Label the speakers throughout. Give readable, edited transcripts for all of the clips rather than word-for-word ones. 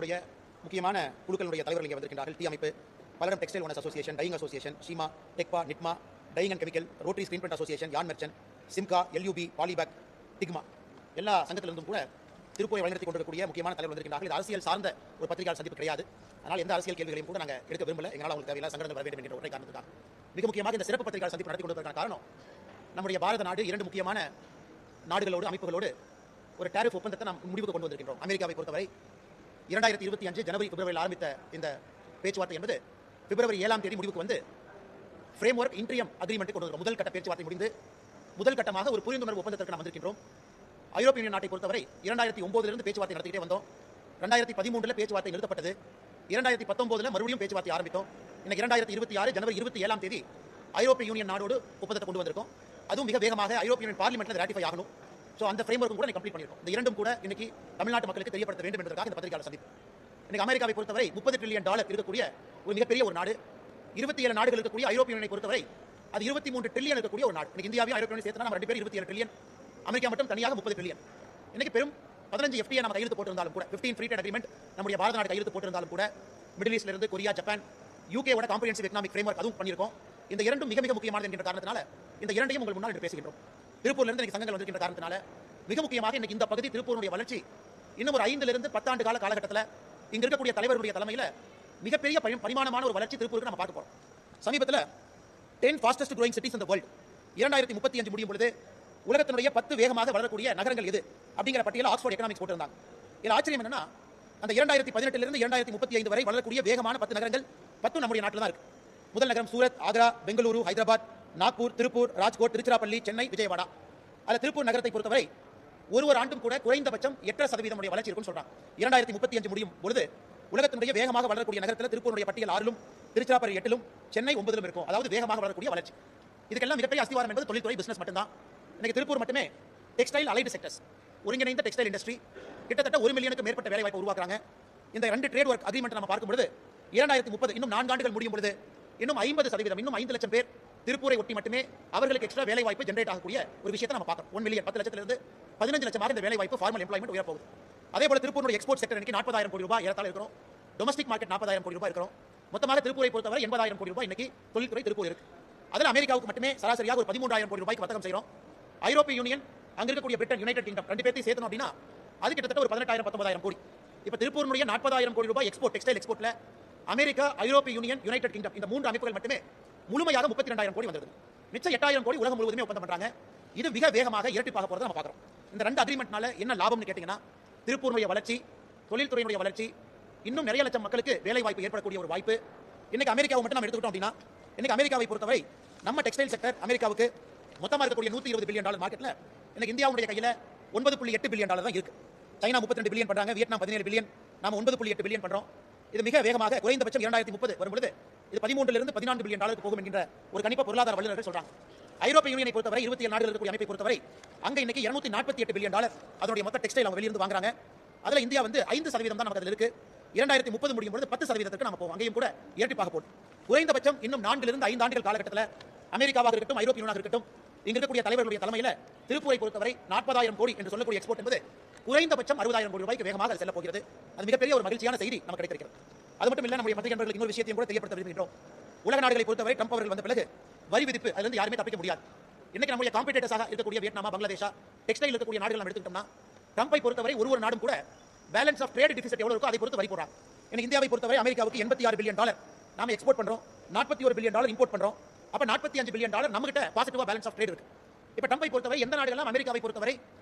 Speaker 1: திருப்பூரினுடைய முக்கியமான குழுக்களுடைய தலைவர்கள் இங்கே வந்திருக்கின்றார்கள். டி அமைப்பு, பலரும் textile owners association, dyeing association, SIMA, TEKPA, KNITMA, dyeing and chemical, rotary screen print association, yarn merchant, SIMCA, LUB, polybag, TICMA எல்லா சங்கத்திலிருந்தும் கூட திருப்பூரை வழிநடத்தி கொண்டிருக்கக்கூடிய முக்கியமான தலைவர் வந்திருக்கிறார்கள். இது அரசியல் சார்ந்த ஒரு பத்திரிகையாளர் சந்திப்பு கிடையாது. அதனால் எந்த அரசியல் கேள்விகளையும் கூட நாங்கள் எடுக்க விரும்பல. எங்களால் உங்களுக்கு தேவையில்லை சங்கடம் வர வேண்டும் என்கிற ஒற்றை காரணத்துக்காக மிக முக்கியமாக இந்த சிறப்பு பத்திரிகையாளர் சந்திப்பு நடத்தி கொண்டிருக்கிற காரணம், நம்முடைய பாரத நாடு 2 முக்கியமான நாடுகளோடு அமைப்புகளோடு ஒரு டேரிஃப் ஒப்பந்தத்தை நாம் முடிவுக்கு கொண்டு வந்திருக்கிறோம். அமெரிக்காவை பொறுத்தவரை 2025 ஜனவரி பிப்ரவரியில் ஆரம்பித்த இந்த பேச்சுவார்த்தை என்பது பிப்ரவரி 7ஆம் தேதி முடிவுக்கு வந்து ஃப்ரேம் ஒர்க் இன்ட்ரியம் அக்ரிமெண்ட் கொண்டு வரும். முதல் கட்ட பேச்சுவார்த்தை முடிந்து முதல் கட்டமாக ஒரு புரிந்துணர்வு ஒப்பந்தத்திற்கு நாம் வந்திருக்கின்றோம். ஐரோப்பிய யூனியன் நாட்டை பொறுத்தவரை 2009 பேச்சுவார்த்தை நடத்திக்கிட்டே வந்தோம். 2013 பேச்சுவார்த்தை நிறுத்தப்பட்டது. 2019 மறுபடியும் பேச்சுவார்த்தை ஆரம்பித்தோம். இன்னைக்கு 2026 ஜனவரி 27ஆம் தேதி ஐரோப்பிய யூனியன் நாடோடு ஒப்பந்தத்தை கொண்டு வந்திருக்கோம். அதுவும் மிக வேகமாக ஐரோப்பிய யூனியன் பார்லிமெண்ட்ல ராட்டிஃபை ஆகணும். ஸோ அந்த ஃப்ரேம் ஒர்க்கும் கூட கம்ப்ளீட் பண்ணியிருக்கோம். இந்த இரண்டும் கூட இன்னைக்கு தமிழ்நாட்டு மக்களுக்கு தெரியப்படுத்த வேண்டும் என்பதற்காக இந்த பத்திரிகையாளர் சந்திப்பு. இன்னைக்கு அமெரிக்காவை பொறுத்தவரை $30 ட்ரில்லியன் இருக்கக்கூடிய ஒரு மிகப்பெரிய ஒரு நாடு. 27 நாடுகள் இருக்கக்கூடிய ஐரோப்பிய யூனியனை பொறுத்தவரை அது 23 ட்ரில்லியன் இருக்கக்கூடிய ஒரு நாடு. இன்னைக்கு இந்தியாவையும் ஐரோப்பிய யூனியன் சேர்த்தா நம்ம 2 பேர் 27 ட்ரில்லியன், அமெரிக்கா மட்டும் தனியாக 30 ட்ரில்லியன். இன்னைக்கு பெரும் 15 FTA நம்ம கையெழுத்து போட்டிருந்தாலும் கூட, 15 ஃப்ரீ ட்ரேட் அக்ரிமெண்ட் நம்முடைய பாரத நாடு கையெழுத்து போட்டிருந்தாலும் கூட, மிடில் ஈஸ்ட்ல இருந்து கொரியா, ஜப்பான், யூகேவோட காம்ப்ரிஹென்சிவ் எகனாமிக் ஃப்ரேம் ஒர்க் அதுவும் பண்ணியிருக்கோம். இந்த இரண்டும் மிக மிக முக்கியமானது என்கிற காரணத்தினால இந்த இரண்டையும் உங்கள் முன்னால் பேசுகின்றோம். திருப்பூர்ல இருந்து இன்னைக்கு சங்கங்கள் வந்திருக்கின்ற காரணத்தினால மிக முக்கியமாக இன்னைக்கு இந்த பகுதி திருப்பூருடைய வளர்ச்சி இன்னும் ஒரு 5 லிருந்து 10 ஆண்டு காலகட்டத்தில் இங்க இருக்கக்கூடிய தலைவர்களுடைய தலைமையில் மிகப்பெரிய பரிமாணமான ஒரு வளர்ச்சி திருப்பூருக்கு நம்ம பார்க்க போறோம். சமீபத்தில் 10 fastest growing cities in the world 2035 முடியும் பொழுது உலகத்தினுடைய 10 வேகமாக வளரக்கூடிய நகரங்கள் எது அப்படிங்கிற பட்டியல ஆக்ஸ்போர்ட் எகனாமிக்ஸ் போட்டிருந்தாங்க. இதுல ஆச்சரியம் என்னன்னா, அந்த 2018 இருந்து 2035 வரை வளரக்கூடிய வேகமான 10 நகரங்கள் 10 நம்முடைய நாட்டில் தான் இருக்கு. முதல் நகரம் சூரத், ஆக்ரா, பெங்களூரு, ஹைதராபாத், நாக்பூர், திருப்பூர், ராஜ்கோட், திருச்சிராப்பள்ளி, சென்னை, விஜயவாடா. அதுல திருப்பூர் நகரத்தை பொறுத்தவரை ஒரு ஆண்டும் கூட குறைந்தபட்சம் 8% வளர்ச்சி இருக்குன்னு சொல்றாங்க. 2035 முடியும் பொழுது உலகத்தினுடைய வேகமாக வளரக்கூடிய நகரத்தில் திருப்பூருடைய பட்டியல் 6லும், திருச்சிராப்பள்ளி 8லும், சென்னை 9லும் இருக்கும். அதாவது வேகமாக வளரக்கூடிய வளர்ச்சி. இதுக்கெல்லாம் மிகப்பெரிய அஸ்திவாரம் என்பது தொழில்துறை, பிசினஸ் மட்டும்தான். இன்னைக்கு திருப்பூர் மட்டுமே டெக்ஸ்டைல் அலைடு செக்டர்ஸ், ஒருங்கிணைந்த டெக்ஸ்டைல் இண்டஸ்ட்ரி கிட்டத்தட்ட 1 மில்லியனுக்கு மேற்பட்ட வேலை வாய்ப்பு உருவாக்குறாங்க. இந்த 2 ட்ரேட் ஒர்க் அக்ரிமெண்ட் நம்ம பார்க்கும்போது 2030 இன்னும் 4 ஆண்டுகள் முடியும் பொழுது இன்னும் 50%, இன்னும் 5 லட்சம் பேர் திருப்பூரை ஒட்டி மட்டுமே அவர்களுக்கு எக்ஸ்ட்ரா வேலை வாய்ப்பு ஜெனரேட் ஆகக்கூடிய ஒரு விஷயத்தை நம்ம பார்க்கிறோம். 1 மில்லியன் 10 லட்சத்திலிருந்து 15 லட்சமாக இந்த வேலை வாய்ப்பு ஃபார்மல் எம்ப்ளாய்மெண்ட் உயர போகுது. அதே போல திருப்பூருடைய எக்ஸ்போர்ட் செக்டர் இன்னைக்கு 40,000 கோடி ரூபாய் ஏறத்தாழ இருக்கிறோம். டொமஸ்டிக் மார்க்கெட் 40,000 கோடி ரூபாய் இருக்கிறோம். மொத்தமாக திருப்பூரை பொறுத்தவரை 80,000 கோடி ரூபாய் இன்னைக்கு தொழில்துறை திருப்பூர் இருக்கு. அதில் அமெரிக்காவுக்கு மட்டுமே சராசரியாக ஒரு 13,000 கோடி ரூபாய்க்கு வர்த்தகம் செய்கிறோம். ஐரோப்பிய யூனியன், அங்க இருக்கக்கூடிய பிரிட்டன், யுனைடெட் கிங்டம் 2 பேர்த்தையும் சேர்த்தணும் அப்படின்னா அது கிட்டத்தட்ட ஒரு 18,000 19,000 கோடி. இப்ப திருப்பூருடைய 40,000 கோடி ரூபாய் எக்ஸ்போர்ட், டெக்ஸ்டைல் எக்ஸ்போர்ட்ல அமெரிக்கா, ஐரோப்பிய யூனியன், யுனைடெட் கிங்டம் இந்த 3 அமைப்புகள் மட்டுமே முழுமையாக 32,000 கோடி வந்தது. மிச்சம் 8,000 கோடி உலகம் முழுவதுமே ஒப்பந்தம் பண்றாங்க. இது மிக வேகமாக இரட்டிப்பாக போறதை நம்ம பார்க்கிறோம். இந்த 2 அக்ரிமெண்ட்னால என்ன லாபம்னு கேட்டீங்கன்னா, திருப்பூருடைய வளர்ச்சி, தொழில்துறையினுடைய வளர்ச்சி, இன்னும் நிறைய லட்சம் மக்களுக்கு வேலை வாய்ப்பு ஏற்படக்கூடிய ஒரு வாய்ப்பு. இன்னைக்கு அமெரிக்காவை மட்டும் நம்ம எடுத்துக்கிட்டோம் அப்படின்னா, இன்னைக்கு அமெரிக்காவை பொறுத்தவரை நம்ம டெக்ஸ்டைல் செக்டர் அமெரிக்காவுக்கு மொத்தமாக இருக்கக்கூடிய $120 பில்லியன் மார்க்கெட்ல இன்னைக்கு இந்தியாவுடைய கையில $9.8 பில்லியன் தான் இருக்கு. சைனா 32 பில்லியன் பண்றாங்க, வியட்நாம் 17 பில்லியன், நாம 9.8 பில்லியன் பண்றோம். இது மிக வேகமாக குறைந்தபட்சம் 2030 வரும்பொழுது இது 13 இருந்து 14 பில்லியன் டாலருக்கு போகும் என்கின்ற ஒரு கணிப்ப பொருளாதார வல்லுநர்கள் சொல்றாங்க. ஐரோப்பிய யூனியனை பொறுத்தவரை 27 நாடுகள் இருக்கக்கூடிய அமைப்பை பொறுத்தவரை அங்க இன்னைக்கு $248 பில்லியன் அதனுடைய மொத்த டெக்ஸ்டைல் அவங்க வெளியிருந்து வாங்குறாங்க. அதுல இந்தியா வந்து 5% தான் நமக்கு அதுல இருக்கு. 2030 முடியும் பொழுது 10%க்கு நம்ம போவோம். அங்கேயும் கூட இரட்டிப்பாக போடும். குறைந்தபட்சம் இன்னும் 4 இருந்து 5 ஆண்டுகள் காலகட்டத்தில் அமெரிக்காவாக இருக்கட்டும், ஐரோப்பிய யூனியனாக இருக்கட்டும், இங்க இருக்கக்கூடிய தலைவர்களுடைய தலைமையில திருப்பூரை பொறுத்தவரை 40,000 கோடி என்று சொல்லக்கூடிய எக்ஸ்போர்ட் என்பது குறைந்தபட்சம் 60,000 கோடி ரூபாய்க்கு வேகமாக செல்ல போகிறது. அது மிகப்பெரிய ஒரு மகிழ்ச்சியான செய்தி நமக்கு கிடைக்கிறது. அது மட்டும் இல்ல, நம்முடைய பத்திரிகை நண்பர்களுக்கு இன்னொரு விஷயத்தையும் கூட தெரியப்படுத்த விரும்புகிறோம். உலக நாடுகளை பொறுத்தவரை ட்ரம்ப் அவர்கள் வந்த பிறகு வரி விதிப்பு அதிலிருந்து யாருமே தப்பிக்க முடியாது. இன்னைக்கு நம்முடைய காம்படிட்டர்ஸாக இருக்கக்கூடிய வியட்நாமா, பங்களாதேஷா, டெக்ஸ்டைல் இருக்கக்கூடிய நாடுகள் நம்ம எடுத்துக்கிட்டோம்னா, ட்ரம்பை பொறுத்தவரை ஒரு நாடும் கூட பேலன்ஸ் ஆஃப் ட்ரேட் டிஃபிசிட் எவ்வளவு இருக்கோ அதை பொறுத்து வரி போடுறாங்க. இன்னைக்கு இந்தியாவை பொறுத்தவரை அமெரிக்காவுக்கு $86 பில்லியன் நாம எக்ஸ்போர்ட் பண்றோம், $41 பில்லியன் இம்போர்ட் பண்றோம். அப்ப $45 பில்லியன் நம்ம கிட்ட பாசிட்டிவா பேலன்ஸ் ஆஃப் ட்ரேட் இருக்கு. இப்ப ட்ரம்பை பொறுத்தவரை எந்த நாடுகள் அமெரிக்காவை பொறுத்தவரை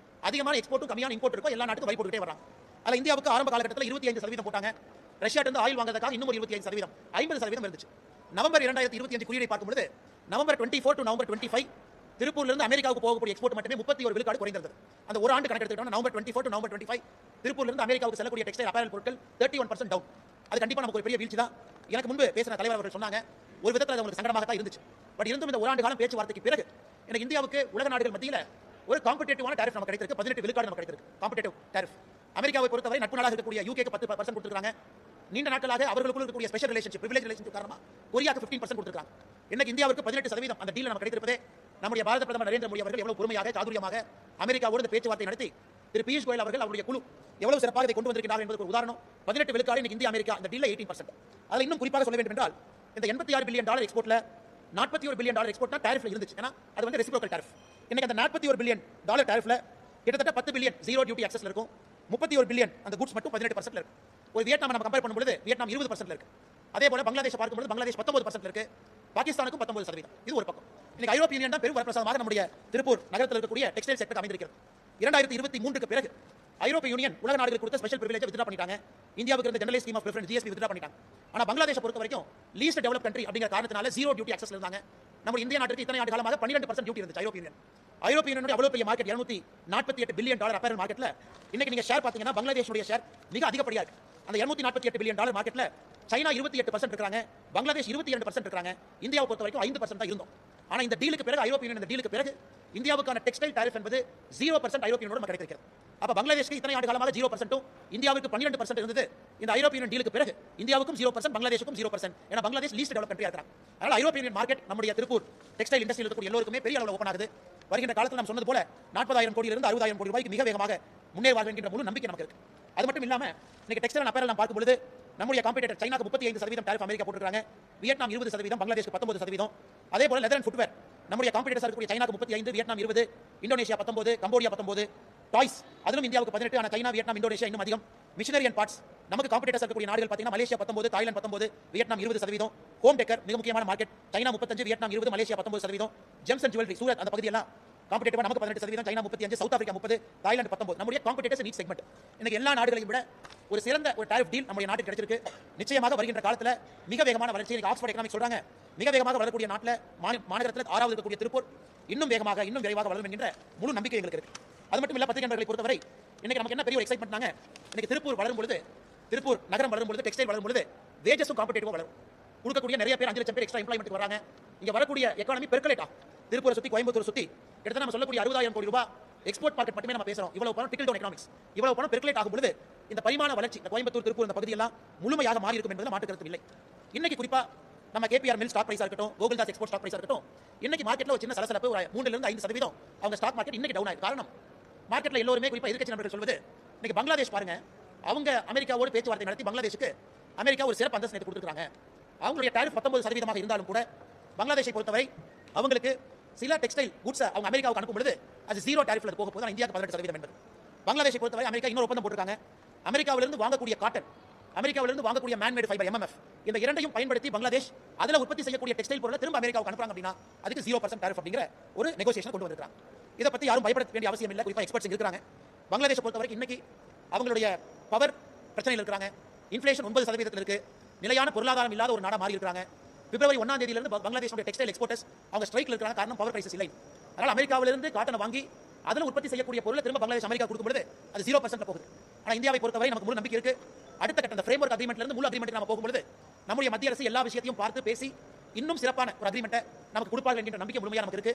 Speaker 1: அதிகமான எக்ஸ்போர்ட்டும் கம்மியான இம்போர்ட் இருக்கோ எல்லா நாட்டுக்கும் வரி போட்டுட்டே வராங்க. அதுல இந்தியாவுக்கு ஆரம்ப காலகட்டத்தில் 25% போட்டாங்க. ரஷ்யா இருந்து ஆயில் வாங்குறதுக்காக இன்னும் ஒரு 25%, 50% இருந்துச்சு. நவம்பர் 2025 குறியீடை பார்க்கும்போது நவம்பர் 24 to நவம்பர் 25 திருப்பூர்ல இருந்து அமெரிக்காவுக்கு போகக்கூடிய எக்ஸ்போர்ட் மட்டுமே 31 விழுக்காடு குறைந்திருந்தது. அந்த ஒரு ஆண்டு கணக்கு எடுத்துக்கிட்டோம்னா நவம்பர் 24 to நவம்பர் 25 திருப்பூர்ல இருந்து அமெரிக்காவுக்கு செல்லக்கூடிய டெக்ஸ்டைல் அப்பேரல் பொருட்கள் 31% டவுன். அது கண்டிப்பா நமக்கு ஒரு பெரிய வீழ்ச்சி தான். எனக்கு முன்பு பேசின தலைவர் அவர்கள் சொன்னாங்க, ஒரு விதத்தில் அது உங்களுக்கு சங்கடமாக தான் இருந்துச்சு. பட் இருந்தும் இந்த ஒரு ஆண்டு காலம் பேச்சுவார்த்தைக்கு பிறகு எனக்கு இந்தியாவுக்கு உலக நாடுகள் மத்தியில் ஒரு காம்படிட்டிவான டாரிஃப் நமக்கு கிடைத்திருக்கு. 18 விழுக்காடு நமக்கு கிடைத்திருக்கு காம்படிட்டிவ் டாரிஃப். அமெரிக்காவை பொறுத்தவரை நட்பு நாடாக இருக்கக்கூடிய யூகேக்கு 10% கொடுத்துருக்காங்க. நீண்ட நாட்களாக அவர்களுக்குள்ள இருக்கக்கூடிய ஸ்பெஷல் ரிலேஷன்ஷிப், பிரிவிலேஜ் ரிலேஷன்ஷிப் காரணமா கொரியாக்கு 15% கொடுத்துருக்காங்க. இன்னைக்கு இந்தியாவுக்கு 18% அந்த டீல் நமக்கு கிடைத்திருப்பதே நம்முடைய பாரத பிரதமர் நரேந்திர மோடி அவர்கள் எவ்வளவு பொறுமையாக, சாதுரியமாக அமெரிக்காவோடு இந்த பேச்சுவார்த்தை நடத்தி திரு பியூஷ் கோயல் அவர்கள் அவருடைய குழு எவ்வளவு சிறப்பாக இதை கொண்டு வந்திருக்கிறார் என்பதற்கு ஒரு உதாரணம் 18 விழுக்காடு இன்னைக்கு இந்தியா அமெரிக்கா இந்த டீல்ல 18%. அதில் இன்னும் குறிப்பாக சொல்ல வேண்டும் என்றால் இந்த $86 பில்லியன் எக்ஸ்போர்ட்ல $41 பில்லியன் எக்ஸ்போர்ட்னா டாரிஃப்ல இருந்துச்சு. ஏன்னா அது வந்து ரெசிப்ரோக்கல் டாரிஃப். இன்னைக்கு அந்த $41 பில்லியன் டாரிஃப்ல கிட்டத்தட்ட 10 பில்லியன் ஜீரோ டியூட்டி ஆக்சஸ்ல இருக்கும். 31 பில்லியன் அந்த குட்ஸ் மட்டும் 18% இருக்கு. ஒரு வியட்நாம் நம்ம கம்பேர் பண்ணும்போது வியட்நாம் 20% இருக்கு. அதே போல பங்களாதேஷ் பார்க்கும்போது பங்களாதேஷ் 19% இருக்கு. பாகிஸ்தானுக்கும் 19%. இது ஒரு பக்கம். இன்னைக்கு ஐரோப்பிய யூனியன் தான் பெரும் வரப்பிரசாதமாக நம்முடைய திருப்பூர் நகரத்தில் இருக்கக்கூடிய டெக்ஸ்டைல் செக்டர் அமைந்திருக்கிறது. 2023க்கு பிறகு ஐரோப்பிய யூனியன் உலக நாடுகளுக்கு கொடுத்த ஸ்பெஷல் பிரிவிலேஜ் வித்ட்ரா பண்ணிட்டாங்க. இந்தியாவுக்கு இருந்த general scheme of preference GSP withdraw பண்ணிட்டாங்க. ஆனா பங்களாதேஷை பொறுத்த வரைக்கும் லீஸ்ட் டெவலப் கண்ட்ரி அப்படிங்கிற காரணத்தினால ஜீரோ டியூட்டி ஆக்சஸ்ல இருந்தாங்க. நம்ம இந்திய நாட்டுக்கு இத்தனை ஆண்டு காலமாக 12% டியூட்டி இருந்துச்சு ஐரோப்பிய யூனியன். ஐரோப்பிய யூனியன் அவ்வளவு பெரிய மார்க்கெட் $248 பில்லியன் அப்பேரல் மார்க்கெட்ல இன்னைக்கு நீங்க ஷேர் பாத்தீங்கன்னா பங்களாதேஷுடைய ஷேர் மிக அதிகப்படியா இருக்கு. அந்த $248 பில்லியன் மார்க்கெட்ல சைனா 28% இருக்காங்க, பங்களாதேஷ் 22% இருக்காங்க. இந்தியாவை பொறுத்த வரைக்கும் 5% தான் இருந்தோம். ஆனா இந்த டீலுக்கு பிறகு ஐரோப்பிய யூனியன் இந்த டீலுக்கு பிறகு இந்தியாவுக்கான டெக்ஸ்டைல் டாரிஃப் என்பது 0% ஐரோப்பிய யூனியனோட கிடைக்கிறது. அப்ப பங்களாதேஷ்க்கு இத்தனை ஆண்டு காலமாக 0%, இந்தியாவுக்கு 12% இருந்தது. இந்த ஐரோப்பிய யூனியன் டீலுக்கு பிறகு இந்தியாவுக்கும் 0%, பங்களாதேஷுக்கும் 0%. ஏன்னா பங்களாதேஷ் லீஸ்ட் டெவலப் கண்ட்ரியா இருக்காங்க. அதனால ஐரோப்பிய யூனியன் மார்க்கெட் நம்முடைய திருப்பூர் டெக்ஸ்டைல் இண்டஸ்ட்ரியில் இருக்கக்கூடிய எல்லோருக்குமே பெரிய அளவில் ஓபன் ஆகுது. வருகின்ற காலத்தில் நாம் சொன்னது போல 40,000 கோடியிலிருந்து 60,000 கோடி ரூபாய்க்கு மிக வேகமாக முன்னேறுவார்கள் என்கிற முழு நம்பிக்கை நமக்கு இருக்கு. அது மட்டும் இல்லாம இன்னைக்கு டெக்ஸ்டைல் அப்பேரல் நாம் பார்க்கும்போது நம்முடைய காம்படிட்டர் சைனாக்கு 35% டாரிஃப் அமெரிக்கா போட்டுருக்காங்க, வியட்நாம் 20%, பங்களாதேஷ்க்கு 19%. அதே போல லெதர் அண்ட் ஃபுட்வேர் நம்முடைய காம்படிட்டர்ஸ் இருக்கக்கூடிய சைனாக்கு 35, வியட்நாம் 20, இந்தோனேஷியா 19, கம்போடியா 19. டாய்ஸ் அதிலும் இந்தியாவுக்கு 18, ஆனா சைனா, வியட்நாம், இந்தோனேஷியா இன்னும் அதிகம். மிஷினரி அண்ட் பார்ட்ஸ் நமக்கு காம்படிட்டர்ஸ் இருக்கக்கூடிய நாடுகள் பார்த்தீங்கன்னா Malaysia 19, Thailand 19, Vietnam 20%. Home decker மிக முக்கியமான market, China 35, Vietnam 20, Malaysia 19%. Gems and jewellery Surat அந்த பகுதியெல்லாம் காம்படிட்டிவா நமக்கு 18%, சைனா 35, சவுத் ஆப்பிரிக்கா 30, தாய்லாந்து 19. நம்முடைய காம்படிட்டர்ஸ் நீட் செக்மெண்ட் இன்னைக்கு எல்லா நாடுகளையும் விட ஒரு சிறந்த ஒரு டாரிஃப் டீல் நம்முடைய நாட்டுக்கு கிடைச்சிருக்கு. நிச்சயமாக வருகின்ற காலத்தில் மிக வேகமான வளர்ச்சி. ஆக்ஸ்போர்ட் எக்கனாமிக்ஸ் சொல்றாங்க மிக வேகமாக வளரக்கூடிய நாட்டில் மாநகரத்தில் 6வது இருக்கக்கூடிய திருப்பூர் இன்னும் வேகமாக இன்னும் விரைவாக வளரும் என்கின்ற முழு நம்பிக்கை எங்களுக்கு இருக்கு. அது மட்டும் இல்ல, பத்திரிகை நண்பர்களை பொறுத்தவரை இன்னைக்கு நமக்கு என்ன பெரிய ஒரு எக்ஸைட்மென்ட்னாங்க, இன்னைக்கு திருப்பூர் வளரும் பொழுது, திருப்பூர் நகரம் வளரும் பொழுது, டெக்ஸ்டைல் வளரும் பொழுது வேஜஸும் காம்படிட்டிவா வளரும். கொடுக்கக்கூடிய நிறைய பேர் 5 லட்சம் பேர் எக்ஸ்ட்ரா எம்ப்ளாய்மெண்ட் வராங்க. இங்க வரக்கூடிய எக்கானமி பெர்கலேட் ஆகும். திருப்பூரை சுத்தி, கோயம்புத்தூர் சுத்தி கிட்டத்தட்ட நம்ம சொல்லக்கூடிய 60,000 கோடி ரூபாய் எக்ஸ்போர்ட் மார்க்கெட் மட்டுமே நம்ம பேசுறோம். இவ்வளவு பணம் டிக்கிள் டவுன் எக்கனாமிக்ஸ், இவ்வளவு பணம் பெர்கலேட் ஆகும் பொழுது இந்த பரிமாண வளர்ச்சி இந்த கோயம்புத்தூர், திருப்பூர் இந்த பகுதியெல்லாம் முழுமையாக மாறி இருக்கும் என்பதில் மாற்று கருத்து இல்லை. இன்னைக்கு குறிப்பா நம்ம கேபிஆர் மில் ஸ்டாக் பிரைஸா இருக்கட்டும், கோகுல்தாஸ் எக்ஸ்போர்ட் ஸ்டாக் பிரைஸா இருக்கட்டும், இன்னைக்கு மார்க்கெட்ல ஒரு சின்ன சலசலப்பு, ஒரு 3 லிருந்து 5% அவங்க ஸ்டாக் மார்க்கெட் இன்னைக்கு டவுன் ஆயிருக்கு. காரணம் மார்க்கெட்ல எல்லோருமே குறிப்பா எதிர்க்கட்சி நண்பர்கள் சொல்வது, இன்னைக்கு பங்களாதேஷ் பாருங்க, அவங்க அமெரிக்காவோடு பேச்சுவார்த்தை நடத்தி பங்களாதேஷுக்கு அமெரிக்கா ஒரு சிறப்பு அந்தஸ்து கொடுத்துருக்காங்க. அவங்களுடைய டாரிஃப் 19% இருந்தாலும் கூட பங்களாதேஷை பொறுத்தவரை அவங்களுக்கு சில டெக்ஸ்டைல் குட்ஸ் அவங்க அமெரிக்காவுக்கு அனுப்பும் பொழுது அது 0 டாரிஃப்ல போக போது, இந்தியாவுக்கு 18% என்பது. பங்களாதேஷை பொறுத்தவரை அமெரிக்கா இன்னொரு ஒப்பந்தம் போட்டுருக்காங்க. அமெரிக்காவிலிருந்து வாங்கக்கூடிய காட்டன், அமெரிக்காவிலிருந்து வாங்கக்கூடிய மேன்மேட் ஃபைபர் MMF, இந்த இரண்டையும் பயன்படுத்தி பங்களாதேஷ் அதுல உற்பத்தி செய்யக்கூடிய டெக்ஸ்டைல் பொருளை திரும்ப அமெரிக்காவுக்கு அனுப்புறாங்க அப்படின்னா அதுக்கு 0% டாரிஃப் அப்படிங்கிற ஒரு நெகோசியேஷன் கொண்டு வந்திருக்காங்க. இதை பத்தி யாரும் பயப்பட வேண்டிய அவசியம் இல்லை. குறிப்பா எக்ஸ்பர்ட்ஸ் இருக்காங்க. பங்களாதேஷை பொறுத்தவரைக்கும் இன்னைக்கு அவங்களுடைய பவர் பிரச்சனையில் இருக்காங்க. இன்ஃப்ளேஷன் 9% இருக்கு. நிலையான பொருளாதாரம் இல்லாத ஒரு நாடா மாறி இருக்காங்க. பிப்ரவரி 1ஆம் தேதியிலிருந்து பங்களாதேஷோட டெக்ஸ்டைல் எக்ஸ்போர்ட்டர்ஸ் அவங்க ஸ்ட்ரைக்ல இருக்காங்க. காரணம் பவர் பிரைசஸ் இல்லை. அதனால அமெரிக்காவிலிருந்து காட்டனை வாங்கி அதில் உற்பத்தி செய்யக்கூடிய பொருளை திரும்ப பங்களாதேஷ் அமெரிக்கா கொடுக்கும்போது அது 0% போகுது. ஆனா இந்தியாவை பொறுத்தவரை நமக்கு முழு நம்பிக்கை இருக்கு. அடுத்த கட்ட அந்த ஃப்ரேம்வொர்க் அக்ரீமெண்ட்ல இருந்து முழு அக்ரீமெண்ட் நம்ம போகும்போது நம்முடைய மத்திய அரசு எல்லா விஷயத்தையும் பார்த்து பேசி இன்னும் சிறப்பான ஒரு அக்ரீமெண்ட்டை நமக்கு கொடுப்பார்கள் என்கிற நம்பிக்கை முழுமையாக நமக்கு இருக்கு.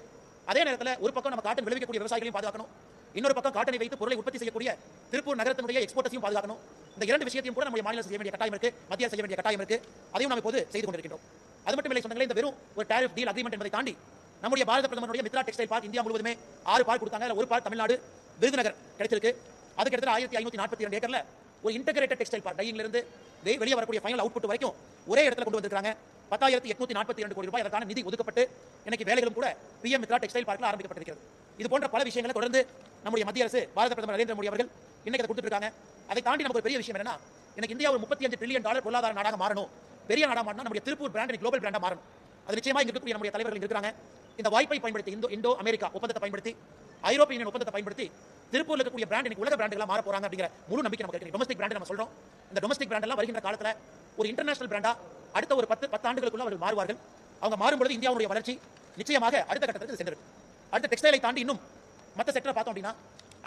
Speaker 1: அதே நேரத்தில் ஒரு பக்கம் நம்ம காட்டன் விளைவிக்கக்கூடிய விவசாயிகளையும் பாதுகாக்கணும், இன்னொரு பக்கம் காட்டனை வைத்து பொருளை உற்பத்தி செய்யக்கூடிய திருப்பூர் நகரத்தினுடைய எக்ஸ்போர்ட்டர்ஸையும் பாதுகாக்கணும். இந்த இரண்டு விஷயத்தையும் கூட நம்முடைய மாநில செய்ய வேண்டிய கட்டாயம் இருக்கு, மத்திய செய்ய வேண்டிய கட்டாயம் இருக்கு. அதையும் நாம் இப்போது செய்து கொண்டிருக்கிறோம். அது மட்டும் இல்லை சொந்தங்களே, இந்த வெறும் ஒரு டாரிஃப் டீல் அக்ரீமெண்ட் என்பதை தாண்டி நம்முடைய பாரத பிரதமருடைய மித்ரா டெக்ஸ்டைல் பார்க் இந்தியா முழுவதுமே 6 பார்க் கொடுத்தாங்க. ஒரு பார்க் தமிழ்நாடு விருதுநகர் கிடைச்சிருக்கு. அதுக்கு கிட்டத்தட்ட 1542 ஏக்கர்ல ஒரு இன்டகிரேட்டட் டெக்ஸ்டைல் பார்க், டையிங்ல இருந்து வெளியே வரக்கூடிய ஃபைனல் அவுட்புட் வரைக்கும் ஒரே இடத்துல கொண்டு வந்திருக்காங்க. 10,842 கோடி ரூபாய் அதற்கான நிதி ஒதுக்கப்பட்டு இன்னைக்கு வேலைகளும் கூட PM மித்ரா டெக்ஸ்டைல் பார்க்ல ஆரம்பிக்கப்பட்டிருக்கிறது. இது போன்ற பல விஷயங்களை தொடர்ந்து நம்முடைய மத்திய அரசு, பாரத பிரதமர் நரேந்திர மோடி அவர்கள் இன்னைக்கு அதை கொடுத்துட்டு இருக்காங்க. அதை தாண்டி நமக்கு ஒரு பெரிய விஷயம் என்னன்னா, இன்னைக்கு இந்தியா ஒரு $35 டிரில்லியன் பொருளாதார நாடாக மாறணும், பெரிய நாடாக மாறணும், நம்முடைய திருப்பூர் பிராண்ட் குளோபல் பிராண்டா மாறணும். அது நிச்சயமா இங்க இருக்கக்கூடிய நம்முடைய தலைவர்கள் இருக்காங்க. இந்த வாய்ப்பை பயன்படுத்தி இந்தோ அமெரிக்கா ஒப்பந்தத்தை பயன்படுத்தி, ஐரோப்பிய யூனியன் ஒப்பந்தத்தை பயன்படுத்தி திருப்பூர்ல இருக்கக்கூடிய பிராண்ட் இன்னைக்கு உலக பிராண்டுகளா மாற போறாங்க அப்படிங்கிற முழு நம்பிக்கை நமக்கு இருக்கு. டொமஸ்டிக் பிராண்ட் நம்ம சொல்றோம். இந்த டொமஸ்டிக் பிராண்ட் எல்லாம் வருகின்ற காலத்துல ஒரு இன்டர்நேஷனல் பிராண்டா அடுத்த ஒரு 10 ஆண்டுகளுக்குள்ள அவர்கள் மாறுவார்கள். அவங்க மாறும்போது இந்தியாவுடைய வளர்ச்சி நிச்சயமாக அடுத்த கட்டத்துக்கு சென்றிருக்கு. அடுத்த டெக்ஸ்டைலை தாண்டி இன்னும் மற்ற செக்டரை பார்த்தோம் அப்படின்னா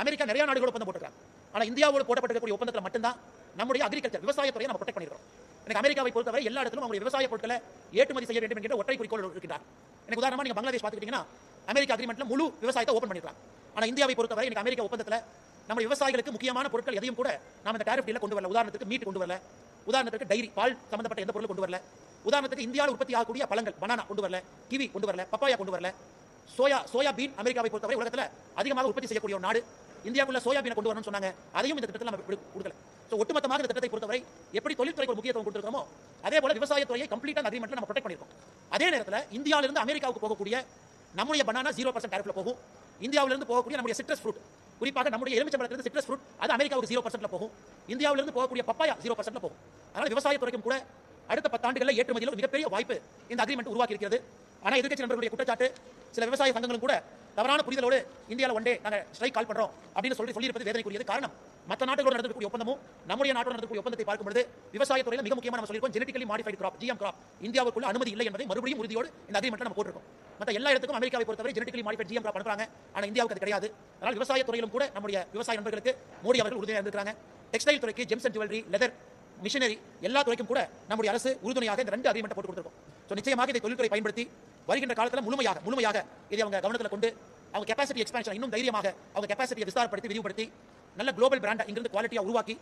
Speaker 1: அமெரிக்கா நிறைய நாடுகளோட ஒப்பந்தம் போட்டுருக்காங்க. ஆனா இந்தியாவோடு போடப்பட்டிருக்கக்கூடிய ஒப்பந்தத்தில் மட்டும்தான் நம்முடைய அக்ரிகல்ச்சர் விவசாயத்துறையை நம்ம ப்ரொடெக்ட் பண்ணிருக்கோம். எனக்கு அமெரிக்காவை பொறுத்தவரை எல்லா இடத்திலும் அவங்களுடைய விவசாய பொருட்களை ஏற்றுமதி செய்ய வேண்டும் என்கிற ஒற்றை குறிக்கோள் இருக்கிறார். எனக்கு உதாரணமா நீங்க பங்களாதேஷ் பார்த்துக்கிட்டீங்கன்னா அமெரிக்கா அக்ரிமெண்ட்ல முழு விவசாயத்தை ஓபன் பண்ணிருக்காங்க. ஆனா இந்தியாவை பொறுத்தவரை எனக்கு அமெரிக்கா ஒப்பந்தத்தில் நம்ம விவசாயிகளுக்கு முக்கியமான பொருட்கள் எதையும் கூட நாம இந்த டாரிஃப் டீல்ல கொண்டு வரல. உதாரணத்துக்கு மீட் கொண்டு வரல, உதாரணத்துக்கு டைரி பால் சம்பந்தப்பட்ட எந்த பொருளும் கொண்டு வரல, உதாரணத்துக்கு இந்தியாவில் உற்பத்தி ஆகக்கூடிய பழங்கள் பனானா கொண்டு வரல, கிவி கொண்டு வரல, பப்பாயா கொண்டு வரல. சோயா பீன் அமெரிக்காவை பொறுத்தவரை உலகத்தில் அதிகமாக உற்பத்தி செய்யக்கூடிய ஒரு நாடு. இந்தியாவுக்குள்ள சோயாபீனை கொண்டு வரணும்னு சொன்னாங்க. அதையும் இந்த திட்டத்தில் நம்ம கொடுக்கல. ஸோ ஒட்டுமொத்தமாக இந்த திட்டத்தை பொறுத்தவரை எப்படி தொழில்துறைக்கு ஒரு முக்கியத்துவம் கொடுத்துருக்கோமோ அதே போல விவசாயத்துறையை கம்ப்ளீட்டா அந்த அக்ரிமெண்ட்ல நம்ம ப்ரொடெக்ட் பண்ணிருக்கோம். அதே நேரத்தில் இந்தியாவிலிருந்து அமெரிக்காவுக்கு போகக்கூடிய நம்முடைய பனானா 0% டாரிஃப்ல போகும். இந்தியாவிலிருந்து போகக்கூடிய நம்முடைய சிட்ரஸ் ஃப்ரூட், குறிப்பாக நம்முடைய எலுமிச்சம்பழத்திலிருந்து சிட்ரஸ் ஃப்ரூட், அது அமெரிக்காவுக்கு 0%ல போகும். இந்தியாவிலிருந்து போகக்கூடிய பப்பாயா 0%ல போகும். அதனால விவசாயத்துறைக்கும் கூட அடுத்த 10 ஆண்டுகளில் ஏற்றுமதியில் மிகப்பெரிய வாய்ப்பு இந்த அக்ரிமெண்ட் உருவாக்கி இருக்கிறது. ஆனால் எதிர்க்கட்சி நண்பர்களுடைய குற்றச்சாட்டு, சில விவசாய சங்கங்களும் கூட தவறான புரிதலோடு இந்தியாவில் ஒன் டே நாங்கள் ஸ்ட்ரைக் கால் பண்றோம் அப்படின்னு சொல்லியிருப்பது வேதனைக்குரியது. காரணம், மற்ற நாடுகளோடு நடக்கக்கூடிய ஒப்பந்தமும் நம்முடைய நாட்டோடு நடக்கக்கூடிய ஒப்பந்தத்தை பார்க்கும்போது விவசாயத்துறையில் மிக முக்கியமாக நம்ம சொல்லியிருக்கோம், genetically modified crop, GM crop இந்தியாவுக்குள்ள அனுமதி இல்லை என்பதை மறுபடியும் உறுதியோடு இந்த அக்ரிமெண்ட்ல நம்ம போட்டிருக்கோம். மற்ற எல்லா இடத்துக்கும் அமெரிக்காவை பொறுத்தவரை ஜெனடிக்கலி மாடிஃபைட் GM கிராப் அனுப்புறாங்க, ஆனால் இந்தியாவுக்கு அது கிடையாது. அதனால் விவசாயத்துறையிலும் கூட நம்முடைய விவசாய நண்பர்களுக்கு மோடி அவர்கள் உறுதியாக இருந்திருக்காங்க. டெக்ஸ்டைல் துறைக்கு, gems and jewellery, leather, machinery எல்லா துறைக்கும் கூட நம்முடைய அரசு உறுதுணையாக இந்த 2 அக்ரிமெண்ட் போட்டு கொடுத்திருக்கோம். ஸோ நிச்சயமாக இதை தொழில்துறை பயன்படுத்தி வருகின்ற காலத்தில் முழுமையாக இதை அவங்க கவனத்தில் கொண்டு அவங்க கெபாசிட்டி எக்ஸ்பான்ஷன் இன்னும் தைரியமாக அவங்க கெபாசிட்டியை விஸ்தாரப்படுத்தி விரிவுபடுத்தி நல்ல குளோபல் பிராண்டை இங்கிருந்து குவாலிட்டியாக உருவாக்கி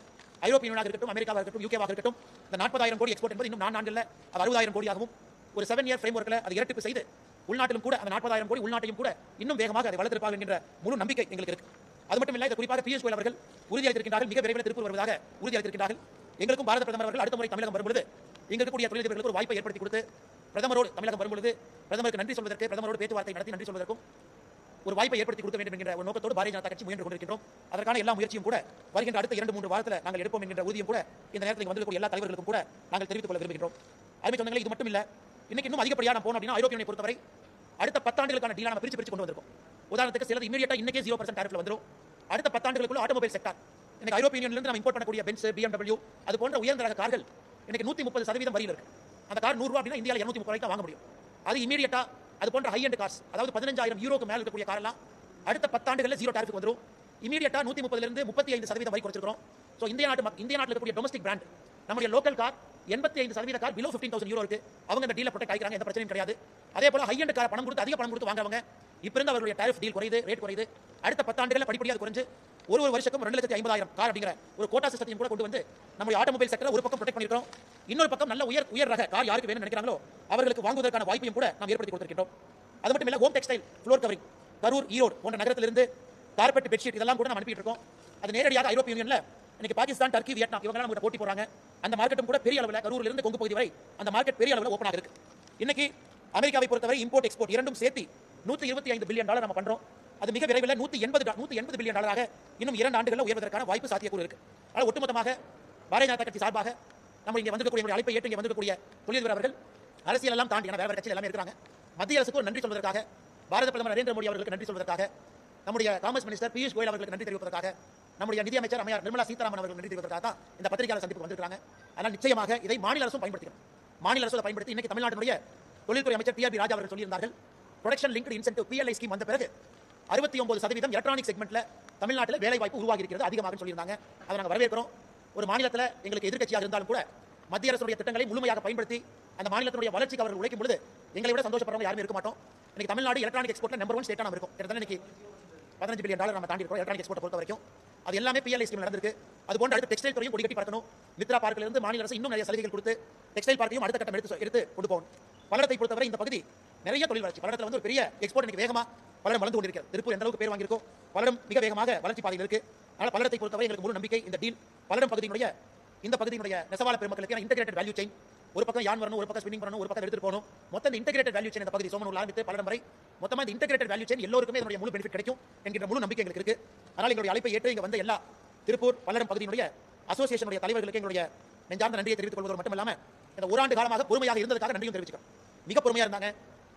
Speaker 1: ஐரோப்பிய யூனியனாக இருக்கட்டும், அமெரிக்காவாக இருக்கட்டும், யூகேவாக இருக்கட்டும், இந்த 40,000 கோடி எக்ஸ்போர்ட் என்பது இன்னும் 4 ஆண்டுகளில் அது 60,000 கோடியாகவும் ஒரு 7 இயர் ஃப்ரேம் ஒர்க்கில் அது இரட்டிப்பு செய்து உள்நாட்டிலும் கூட அந்த 40,000 கோடி உள்நாட்டையும் கூட இன்னும் வேகமாக அதை வளர்த்திருப்பார்கள் என்கிற முழு நம்பிக்கை எங்களுக்கு இருக்கு. அது மட்டும் இல்லை, குறிப்பாக பியூஷ் கோயல் அவர்கள் உறுதியளித்திருக்கிறார்கள், மிக விரைவில் திருப்பூர் வருவதாக உறுதியளித்திருக்கிறார்கள். எங்களுக்கும் பாரத பிரதமர் அவர்கள் அடுத்த முறை தமிழகம் வரும்பொழுது இங்கு இருக்கக்கூடிய தொழிலதிபர்களுக்கு ஒரு வாய்ப்பை ஏற்படுத்தி கொடுத்து பிரதமரோடு தமிழகம் வரும்பொழுது பிரதமருக்கு நன்றி சொல்வதற்கு, பிரதமரோடு பேச்சுவார்த்தை நடத்தி நன்றி சொல்வதற்கும் ஒரு வாய்ப்பை ஏற்படுத்தி கொடுக்க வேண்டும் என்கிற ஒரு நோக்கத்தோடு பாரதிய ஜனதா கட்சி முயன்று கொண்டிருக்கிறோம். அதற்கான எல்லா முயற்சியும் கூட வருகின்ற அடுத்த 2-3 வாரத்தில் நாங்கள் எடுப்போம் என்கிற உறுதியும் கூட இந்த நேரத்தில் வந்திருக்கக்கூடிய எல்லா தலைவர்களுக்கும் கூட நாங்கள் தெரிவித்துக் கொள்ள விரும்புகிறோம். அதுவே சொன்னீங்க, இது மட்டும் இல்லை, இன்னைக்கு இன்னும் அதிகப்படியாக நம்ம போனோம் அப்படின்னா ஐரோப்பிய யூனியனை பொறுத்தவரை அடுத்த 10 ஆண்டுகளுக்கான டீலை நம்ம பிரிச்சு கொண்டு வந்திருக்கோம். உதாரணத்துக்கு சிலது இமீடியட்டா இன்னைக்கே 0% டாரிஃப்ல வந்துரும். அடுத்த 10 ஆண்டுகளுக்குள்ள ஆட்டோமொபைல் செக்டார், இன்னைக்கு ஐரோப்பிய யூனியன்ல நம்ம இம்போர்ட் பண்ணக்கூடிய பென்ஸ், BMW அது போன்ற உயர்ந்த ரக கார்கள் இன்னைக்கு 130% வரியில் இருக்கு. அந்த கார் 100 ரூபாய் அப்படின்னா இந்தியாவில் 230 ரூபாய்க்கு வாங்க முடியும். அது இமீடியட்டா அது போன்ற ஹை எண்ட் கார்ஸ், அதாவது 15,000 யூரோக்கு மேல இருக்கக்கூடிய கார் எல்லாம் அடுத்த 10 ஆண்டுகளில் 0 டாரிஃப் வந்துரும். இமீடியட்டா 130 இருந்து 35% வரி குறைச்சிருக்கோம். ஸோ இந்திய நாட்டில் இருக்கக்கூடிய டொமஸ்டிக் பிராண்ட் நம்முடைய local car 85% car below 15,000 euro இருக்கு. அவங்க இந்த டீலை ப்ரொடெக்ட் ஆகிக்கிறாங்க, எந்த பிரச்சனையும் கிடையாது. அதே போல ஹை எண்ட் கார் பணம் கொடுத்து அதிக பணம் கொடுத்து வாங்குறவங்க இப்ப இருந்து அவருடைய டாரிஃப் டீல் குறையுது, ரேட் குறையுது. அடுத்த 10 ஆண்டுகளில் படிப்படியாக குறைஞ்சு ஒரு வருஷத்துக்கு 2,50,000 கார் அப்படிங்கிற ஒரு கோட்டா சிஸ்டத்தையும் கூட கொண்டு வந்து நம்முடைய ஆட்டோமொபைல் செக்டரை ஒரு பக்கம் ப்ரொடெக்ட் பண்ணிருக்கோம். இன்னொரு பக்கம் நல்ல உயர் ரக கார் யாருக்கு வேணும்னு நினைக்கிறாங்களோ அவர்களுக்கு வாங்குவதற்கான வாய்ப்பையும் கூட நாம் ஏற்படுத்தி கொடுத்திருக்கிறோம். அது மட்டும் இல்ல, home textile, floor covering, Karur, Erode போன்ற நகரத்திலிருந்து கார்பெட், பெட்ஷீட் இதெல்லாம் கூட நம்ம அனுப்பிட்டு இருக்கோம். அது நேரடியாக ஐரோப்பிய யூனியன்ல இன்னைக்கு பாகிஸ்தான், டர்க்கி, வியட்நாம் இவங்க நம்ம போட்டி போறாங்க. அந்த மார்க்கெட்டும் கூட பெரிய அளவில் கரூரில் இருந்து கொங்கு பகுதி வரை அந்த மார்க்கெட் பெரிய அளவில் ஓபன் ஆகிருக்கு. இன்னைக்கு அமெரிக்காவை பொறுத்தவரை இம்போர்ட் எக்ஸ்போர்ட் இரண்டும் சேர்த்து $125 பில்லியன் நம்ம பண்றோம். அது மிக விரைவில் $180 பில்லியன் இன்னும் 2 ஆண்டுகளில் உயர்வதற்கான வாய்ப்பு சாத்தியக்கூறு இருக்கு. அதனால் ஒட்டுமொத்தமாக பாரதிய ஜனதா கட்சி சார்பாக நம்ம இங்கே வந்திருக்கக்கூடிய அழைப்பை ஏற்று இங்கே வந்திருக்கக்கூடிய தொழிலதிபர் அவர்கள் அரசியல் எல்லாம் தாண்டி வேற கட்சியில் எல்லாமே இருக்கிறாங்க. மத்திய அரசுக்கு ஒரு நன்றி சொல்வதற்காக, பாரத பிரதமர் நரேந்திர மோடி அவர்களுக்கு நன்றி சொல்வதற்காக, நம்முடைய காமர்ஸ் மினிஸ்டர் பியூஷ் கோயல் அவர்களுக்கு நன்றி தெரிவிப்பதற்காக, நம்முடைய நிதியமைச்சர் அம்மையார் நிர்மலா சீதாராமன் அவர்கள் நன்றி தெரிவிப்பதற்காக தான் இந்த பத்திரிகையாளர் சந்திப்பு வந்திருக்காங்க. அதனால் நிச்சயமாக இதை மாநில அரசும் பயன்படுத்திக்கணும். மாநில அரசு பயன்படுத்தி இன்னைக்கு தமிழ்நாட்டினுடைய தொழில்துறை அமைச்சர் TRB ராஜா அவர்கள் சொல்லியிருந்தார்கள், production linked incentive PLI scheme வந்த பிறகு 69% எலக்ட்ரானிக் செக்மெண்ட்ல தமிழ்நாட்டில் வேலை வாய்ப்பு உருவாகி இருக்கிறது, அதிகமாக சொல்லியிருந்தாங்க. அதை நாங்கள் வரவேற்கிறோம். ஒரு மாநிலத்தில் எங்களுக்கு எதிர்க்கட்சியாக இருந்தாலும் கூட மத்திய அரசுடைய திட்டங்களை முழுமையாக பயன்படுத்தி அந்த மாநிலத்தினுடைய வளர்ச்சிக்கு அவர்கள் உழைக்கும் பொழுது எங்களை விட சந்தோஷப்படுறவங்க யாருமே இருக்க மாட்டோம். இன்னைக்கு தமிழ்நாடு எலக்ட்ரானிக் எக்ஸ்போர்ட்ல நம்பர் 1 ஸ்டேட்டா நம்ம இருக்கும். கிட்டத்தட்ட இன்னைக்கு $15 பில்லியன் நம்ம தாண்டி இருக்கோம் எலக்ட்ரானிக் எக்ஸ்போர்ட் பொறுத்த வரைக்கும். அது எல்லாமே PLI ஸ்கீம் நடந்திருக்கு. அது போன்ற அடுத்த டெக்ஸ்டைல் துறையும் கொடி கட்டி பறக்கணும். மித்ரா பார்க்கில் இருந்து மாநில அரசு இன்னும் நிறைய சலுகைகள் கொடுத்து டெக்ஸ்டைல் பார்க்கையும் அடுத்த கட்டம் எடுத்து கொண்டு போகணும். பல்லடத்தை பொறுத்தவரை இந்த பகுதி நிறைய தொழில் வளர்ச்சி, பல்லடத்தில் வந்து ஒரு பெரிய எக்ஸ்போர்ட் இன்னைக்கு வேகமா பல்லடம் வளர்ந்து கொண்டிருக்கிறது. திருப்பூர் எந்த அளவுக்கு பேர் வாங்கியிருக்கோ பல்லடம் மிக வேகமாக வளர்ச்சி பாதையில் இருக்கு. அதனால் பல்லடத்தை பொறுத்தவரை எங்களுக்கு முழு நம்பிக்கை. இந்த டீல் பல்லடம் பகுதியினுடைய இந்த பகுதியினுடைய நெசவாள பெருமக்களுக்கு இன்டெகிரேட்டட் வேல்யூ செயின், ஒரு பக்கம் யான் வரணும், ஒரு பக்கம் ஸ்பின்னிங் பண்ணணும், ஒரு பக்கம் எடுத்துட்டு போகணும். மொத்தம் இந்த இன்டெகிரேட்டட் வேல்யூ செயின் இந்த பகுதி சோமனூர்ல ஆரம்பித்து பல்லடம் வரை மொத்தமா இந்த இன்டெகிரேட்டட் வேல்யூ செயின் எல்லோருக்குமே இதனுடைய முழு பெனிஃபிட் கிடைக்கும் என்கிற முழு நம்பிக்கை எங்களுக்கு இருக்கு. அதனால் எங்களுடைய அழைப்பை ஏற்று இங்க வந்த எல்லா திருப்பூர் பல்லடம் பகுதியினுடைய அசோசியேஷனுடைய தலைவர்களுக்கு எங்களுடைய நெஞ்சார்ந்த நன்றியை தெரிவித்துக் கொள்வதோடு மட்டும் இல்லாம இந்த ஒரு ஆண்டு காலமாக பொறுமையாக இருந்ததற்காக நன்றியும் தெரிவிச்சுக்கிறோம். மிக பொறுமையா இருந்தாங்க.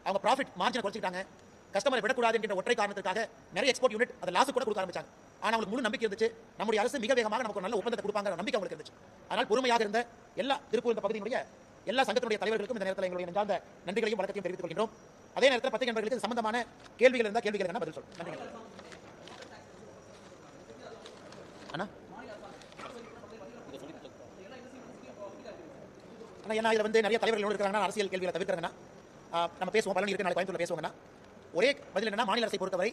Speaker 1: அவங்க ப்ராஃபிட் மார்ஜினை குறைச்சிட்டாங்க. கஸ்டமரை விடக்கூடாது என்கிற ஒற்றை காரணத்துக்காக நிறைய எக்ஸ்போர்ட் யூனிட் அதை லாஸ் கூட கொடுக்க ஆரம்பிச்சாங்க. ஆனால் அவங்களுக்கு முழு நம்பிக்கை இருந்துச்சு, நம்முடைய அரசு மிக வேகமாக நமக்கு நல்ல ஒப்பந்தத்தை கொடுப்பாங்க நம்பிக்கை அவங்களுக்கு இருந்துச்சு. அதனால் பொறுமையாக இருந்த எல்லா திருப்பூர் இந்த பகுதியினுடைய எல்லா சங்கத்தினுடைய தலைவர்களுக்கும் இந்த நேரத்தில் எங்களுடைய நெஞ்சார்ந்த நன்றிகளையும் வழக்கத்தையும் தெரிவித்துக் கொள்கிறோம். அதே நேரத்தில் பத்திரிகை நண்பர்களுக்கு சம்பந்தமான கேள்விகள் இருந்தால் கேள்விகள் பதில் சொல்லுங்க. நன்றி. ஏன்னா இதில் வந்து நிறைய தலைவர்கள் இருக்கிறாங்கன்னா அரசியல் கேள்விகளை தவிர்க்கிறாங்கன்னா நம்ம பேசுவோம், பலன் இருக்கு, நாளை கோயம்புத்தூர்ல பேசுவாங்கன்னா ஒரே பதில் என்னன்னா, மாநில அரசை பொறுத்தவரை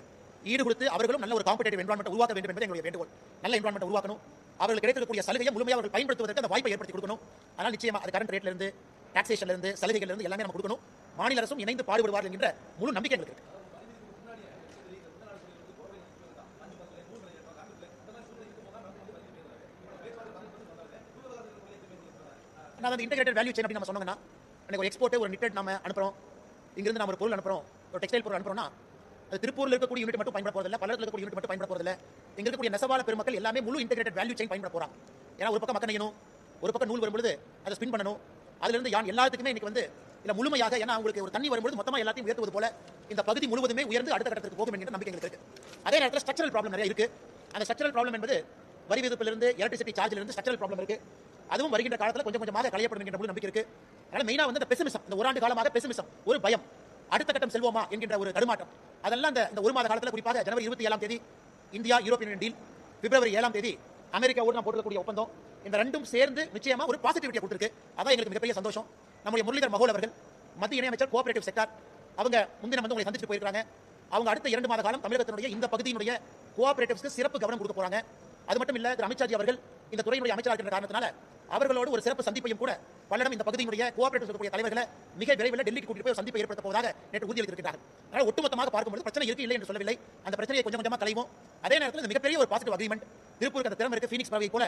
Speaker 1: ஈடு கொடுத்து அவர்களும் நல்ல ஒரு காம்படிட்டிவ் என்வாரன்மெண்ட் உருவாக்க வேண்டும் என்பது எங்களுடைய வேண்டுகோள். நல்ல என்வாரன்மெண்ட் உருவாக்கணும், அவர்கள் கிடைக்கக்கூடிய சலுகையை முழுமையாக அவர்கள் பயன்படுத்துவதற்கு அந்த வாய்ப்பை ஏற்படுத்தி கொடுக்கணும். அதனால் நிச்சயமா அது கரண்ட் ரேட்ல இருந்து, டாக்ஸேஷன்ல இருந்து, சலுகைகள் இருந்து எல்லாமே நம்ம கொடுக்கணும். மாநில அரசும் இணைந்து பாடுபடுவார்கள் என்கிற முழு நம்பிக்கை எங்களுக்கு இருக்கு. நான் அந்த இன்டெகிரேட்டட் வேல்யூ செயின் அப்படி நம்ம சொன்னோம்னா எனக்கு ஒரு எக்ஸ்போர்ட் ஒரு நிட்டட் நம்ம அனுப்புறோம், இங்கிருந்து நம்ம ஒரு பொருள் அனுப்புறோம், ஒரு டெக்ஸ்டைல் பொருள் அனுப்புறோம்னா அது திருப்பூர்ல இருக்கக்கூடிய யூனிட் மட்டும் பயன்பட போறதில்ல, பல்லடத்துல இருக்கக்கூடிய யூனிட் மட்டும் பயன்பட போறதில்ல, இங்க இருக்கக்கூடிய நெசவாள பெருமக்கள் எல்லாமே முழு இன்டெகிரேட்டட் வேல்யூ செயின் பயன்பட போறாங்க. ஏன்னா ஒரு பக்கம் மக்கள் நெய்யணும், ஒரு பக்கம் நூல் வரும்பொழுது அதை ஸ்பின் பண்ணணும், அதுல இருந்து யான் எல்லாத்துக்குமே இன்னைக்கு வந்து இல்ல முழுமையாக, ஏன்னா உங்களுக்கு ஒரு தண்ணி வரும்போது மொத்தமா எல்லாத்தையும் உயர்த்துவது போல இந்த பகுதி முழுவதுமே உயர்ந்து அடுத்த கட்டத்துக்கு போகும் என்கிற நம்பிக்கை எங்களுக்கு இருக்கு. அதே நேரத்தில் ஸ்ட்ரக்சரல் ப்ராப்ளம் நிறைய இருக்கு. அந்த ஸ்ட்ரக்சரல் ப்ராப்ளம் என்பது வரி விதிப்பிலிருந்து எலக்ட்ரிசிட்டி சார்ஜில் இருந்து ஸ்ட்ரக்சரல் ப்ராப்ளம் இருக்கு. அதுவும் வருகின்ற காலத்தில் கொஞ்சம் கொஞ்சமாக களையப்படும் என்கிற நம்பிக்கை இருக்கு. அதனால மெயினா வந்து இந்த பெசிமிசம், இந்த ஒரு ஆண்டு காலமாக பெசிமிசம், ஒரு பயம், அடுத்த கட்டம் செல்வோமா என்கின்ற ஒரு தடுமாற்றம், அதெல்லாம் இந்த ஒரு மாத காலத்தில் குறிப்பாக ஜனவரி 27ஆம் தேதி இந்தியா யூரோப்பியன் யூனியன் டீல், பிப்ரவரி 7ஆம் தேதி அமெரிக்காவோடு நாம் போட்டுக்கூடிய ஒப்பந்தம், இந்த ரெண்டும் சேர்ந்து நிச்சயமா ஒரு பாசிட்டிவிட்டியை கொடுத்திருக்கு. அதான் எங்களுக்கு மிகப்பெரிய சந்தோஷம். நம்முடைய முரளிதர் மகோல் அவர்கள் மத்திய இணையமைச்சர் கோஆபரேட்டிவ் செக்டார், அவங்க முந்தின வந்து உங்களை சந்திச்சு போயிருக்காங்க. அவங்க அடுத்த 2 மாத காலம் தமிழகத்தினுடைய இந்த பகுதியினுடைய கோஆபரேட்டிவ்ஸ்க்கு சிறப்பு கவனம் கொடுக்க போறாங்க. அது மட்டும் இல்ல, திரு அமித்ஷாஜி அவர்கள் இந்த துறையினுடைய அமைச்சராக இருக்கிற காரணத்தினால அவர்களோடு ஒரு சிறப்பு சந்திப்பையும் கூட பல்லடம் இந்த பகுதியினுடைய கோஆபரேட்டிவ் இருக்கக்கூடிய தலைவர்களை மிக விரைவில் டெல்லிக்கு கூட்டிட்டு போய் ஒரு சந்திப்பை ஏற்படுத்த போவதாக நேற்று உறுதியளித்திருக்கிறார்கள். அதனால ஒட்டுமொத்தமாக பார்க்கும்போது பிரச்சனை இருக்கு இல்லை என்று சொல்லவில்லை, அந்த பிரச்சனையை கொஞ்சம் கொஞ்சமாக களைவோம். அதே நேரத்தில் இது மிகப்பெரிய ஒரு பாசிட்டிவ் அக்ரிமெண்ட். திருப்பூருக்கு அந்த திறமை இருக்கு. ஃபீனிக்ஸ் பறவை போல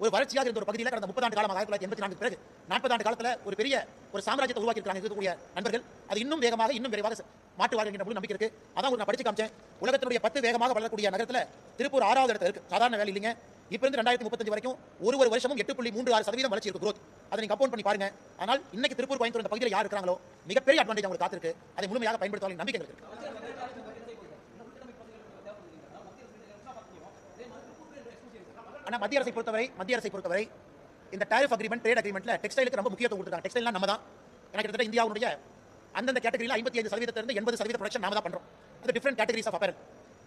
Speaker 1: ஒரு வளர்ச்சியாக இருந்த ஒரு பகுதியில் கடந்த 30 ஆண்டு காலமாக 1984 பிறகு 40 ஆண்டு காலத்தில் ஒரு பெரிய ஒரு சாம்ராஜ்யத்தை உருவாக்கி இருக்காங்க இருக்கக்கூடிய நண்பர்கள். அது இன்னும் வேகமாக இன்னும் விரைவாக மாற்றுவார்கள் என்ற நம்பிக்கை இருக்கு. அதான் நான் படிச்சு காமிச்சேன். உலகத்தினுடைய 10 வேகமாக வளரக்கூடிய நகரத்தில் திருப்பூர் 6வது இடத்துல இருக்கு. சாதாரண வேலை இல்லைங்க. இப்ப இருந்து 2035 வரைக்கும் ஒரு வருஷமும் 8.36% வளர்ச்சி இருக்கு, growth. அதை நீங்க கம்பவுண்ட் பண்ணி பாருங்க. ஆனால் இன்னைக்கு திருப்பூர் கோயம்புத்தூர் இந்த பகுதியில் யார் இருக்காங்களோ மிகப்பெரிய அட்வான்டேஜ் அவங்களுக்கு காத்திருக்கு. அதை முழுமையாக பயன்படுத்துவாங்க நம்பிக்கை இருக்கு. ஆனா மத்திய அரசை பொறுத்தவரை இந்த டாரிஃப் அக்ரிமெண்ட், ட்ரேட் அக்ரிமெண்ட்ல டெக்ஸ்டைலுக்கு ரொம்ப முக்கியத்துவம் கொடுத்திருக்காங்க. டெக்ஸ்டைல்னா நம்ம தான். எனக்கு கிட்டத்தட்ட இந்தியாவுடைய அந்தந்த கேட்டகரியில் 55% இருந்து 80% ப்ரொடக்ஷன் நாம தான் பண்றோம். அது டிஃபரண்ட் கேட்டகரிஸ் ஆஃப் அப்பரல்.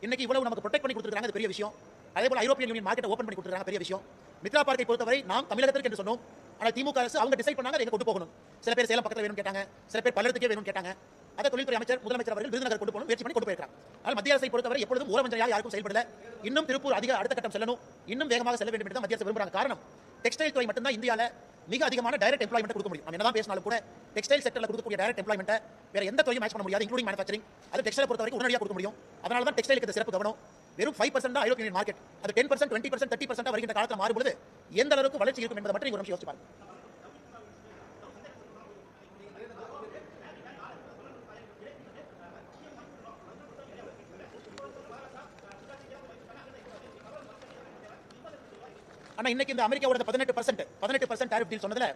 Speaker 1: இன்னைக்கு இவ்வளவு நமக்கு ப்ரொடெக்ட் பண்ணி கொடுத்திருக்காங்க, அது பெரிய விஷயம். அதே போல ஐரோப்பியன் யூனியன் மார்க்கெட் ஓபன் பண்ணி கொடுத்திருக்காங்க, பெரிய விஷயம். மித்ரா பார்க்கை பொறுத்தவரை நாம் தமிழகத்திற்கு என்று சொன்னோம். ஆனால் திமுக அரசு அவங்க டிசைட் பண்ணாங்க அதை எங்க கொண்டு போகணும். சில பேர் சேலம் பக்கத்தில் வேணும் கேட்டாங்க, சில பேர் பல்லடத்துக்கே வேணும் கேட்டாங்க. அதை தொழில்துறை அமைச்சர் முதலமைச்சர் அவர்கள் விருதுநகர் கொண்டு போகணும் முயற்சி பண்ணி கொண்டு போயிருக்காங்க. ஆனால் மத்திய அரசை பொறுத்தவரை எப்பொழுதும் ஊரவஞ்சனையாக யாருக்கும் செயல்படல. இன்னும் திருப்பூர் அதிக அடுத்த கட்டம் செல்லணும், இன்னும் வேகமாக செல்ல வேண்டும் என்று மத்திய அரசு விரும்புறாங்க. காரணம், டெக்ஸ்டைல் துறை மட்டும்தான் இந்தியாவில் மிக அதிகமான டைரக்ட் எம்ப்ளாய்மெண்ட் கொடுக்க முடியும். நம்ம என்னதான் பேசினாலும் கூட டெக்ஸ்டைல் செக்டர்ல கொடுக்கக்கூடிய டைரக்ட் எம்ப்ளாய்மெண்ட் வேற எந்த துறையும் மேட்ச் பண்ண முடியாது, இன்க்ளூடிங் மேனுஃபேக்சரிங். அது டெக்ஸ்டைல் பொறுத்தவரைக்கும் உடனடியாக கொடுக்க முடியும். அதனால தான் டெக்ஸ்டைலுக்கு சிறப்பு கவனம். வெறும் 5% தான் ஐரோப்பியன் மார்க்கெட். அது 10%, 20%, 30% வருகின்ற காலத்தில் மாறும்போது எந்த அளவுக்கு வளர்ச்சி இருக்கும் என்பதை மட்டும் ஒரு நிமிஷம் யோசிச்சு பாருங்க. ஆனா இன்னைக்கு இந்த அமெரிக்காவோட 18% டாரிஃப் டீல் சொன்னதுல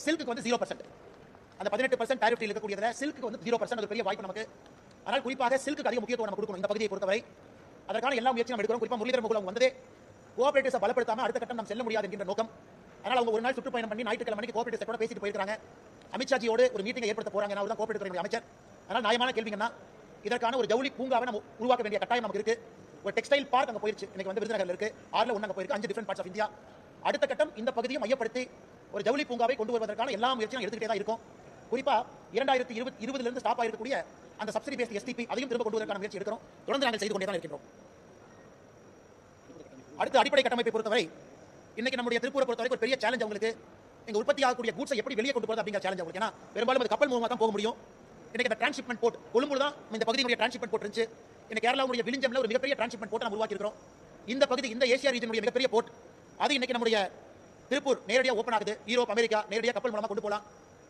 Speaker 1: சில்க்கு வந்து 0%. அந்த 18% டாரிஃப் டீல் இருக்கக்கூடியதுல சில்க்கு வந்து 0%. அது பெரிய வாய்ப்பு நமக்கு. ஆனால் குறிப்பாக சில்க்கு அதிக முக்கியத்துவம் நம்ம கொடுக்கணும் இந்த பகுதியை பொறுத்தவரை. அதற்கான எல்லா முயற்சியும் எடுக்கிறோம். குறிப்பாக முரளிதர் மகுல் அவங்க வந்ததே கோஆபரேட்டிவ்ஸை பலப்படுத்தாம அடுத்த கட்டம் நாம் செல்ல முடியாது என்கிற நோக்கம். அதனால அவங்க ஒரு நாள் சுற்றுப்பயணம் பண்ணி ஞாயிற்றுக்கிழமை கோஆபரேட்டிவ் செக்டரோட பேசிட்டு போயிருக்காங்க. அமித்ஷாஜியோடு ஒரு மீட்டிங் ஏற்படுத்த போறாங்க. நான் தான் கோஆபரேட்டிவ் துறை அமைச்சர். அதனால நியாயமான கேள்விங்கன்னா இதற்கான ஒரு ஜவுளி பூங்காவை நம்ம உருவாக்க வேண்டிய கட்டாயம் நமக்கு இருக்கு. ஒரு டெக்ஸ்டைல் பார்க் அங்க போயிருச்சு. இன்னைக்கு வந்து விருதுநகர்ல இருக்கு, 6ல ஒண்ணு அங்க போயிருக்கு, 5 டிஃபரண்ட் பார்ட்ஸ் ஆஃப் இந்தியா. அடுத்த கட்டம் இந்த பகுதியை மையப்படுத்தி ஒரு ஜவுளி பூங்காவை கொண்டு வருவதற்கான எல்லா முயற்சியும் எடுத்துக்கிட்டே தான் இருக்கும். குறிப்பா 2020 இருந்து ஸ்டாப் ஆயிருக்கக்கூடிய அந்த சப்சிடி பேஸ்ட் எஸ்டிபி அதையும் திரும்ப கொண்டு வருவதற்கான முயற்சி எடுக்கிறோம். தொடர்ந்து நாங்கள் செய்து கொண்டே தான் இருக்கின்றோம். அடுத்த அடிப்படை கட்டமைப்பை பொறுத்தவரை இன்னைக்கு நம்முடைய திருப்பூரை பொறுத்தவரை ஒரு பெரிய சேலஞ்ச் அவங்களுக்கு எங்க உற்பத்தி ஆகக்கூடிய கூட்ஸை எப்படி வெளியே கொண்டு போறது அப்படிங்கிற சேலஞ்ச் அவங்களுக்கு. ஏன்னா பெரும்பாலும் அது கப்பல் மூலமா தான் போக முடியும். இன்னைக்கு அந்த டிரான்ஸ்ஷிப்மெண்ட் போர்ட் கொழும்புல தான் இந்த பகுதியுடைய டிரான்ஸ்ஷிப்மெண்ட் போர்ட் இருந்துச்சு. இன்னைக்கு கேரளாவுடைய விழிஞ்சம்ல ஒரு மிகப்பெரிய டிரான்ஸ்ஷிப்மெண்ட் போர்ட் நம்ம உருவாக்கி இருக்கிறோம். இந்த பகுதி இந்த ஏசியா ரீஜனுடைய மிகப்பெரிய போர்ட் அது இன்னைக்கு நம்முடைய திருப்பூர் நேரடியாக ஓபன் ஆகுது. யூரோப், அமெரிக்கா நேரடியாக கப்பல் மூலமா கொண்டு போகலாம்.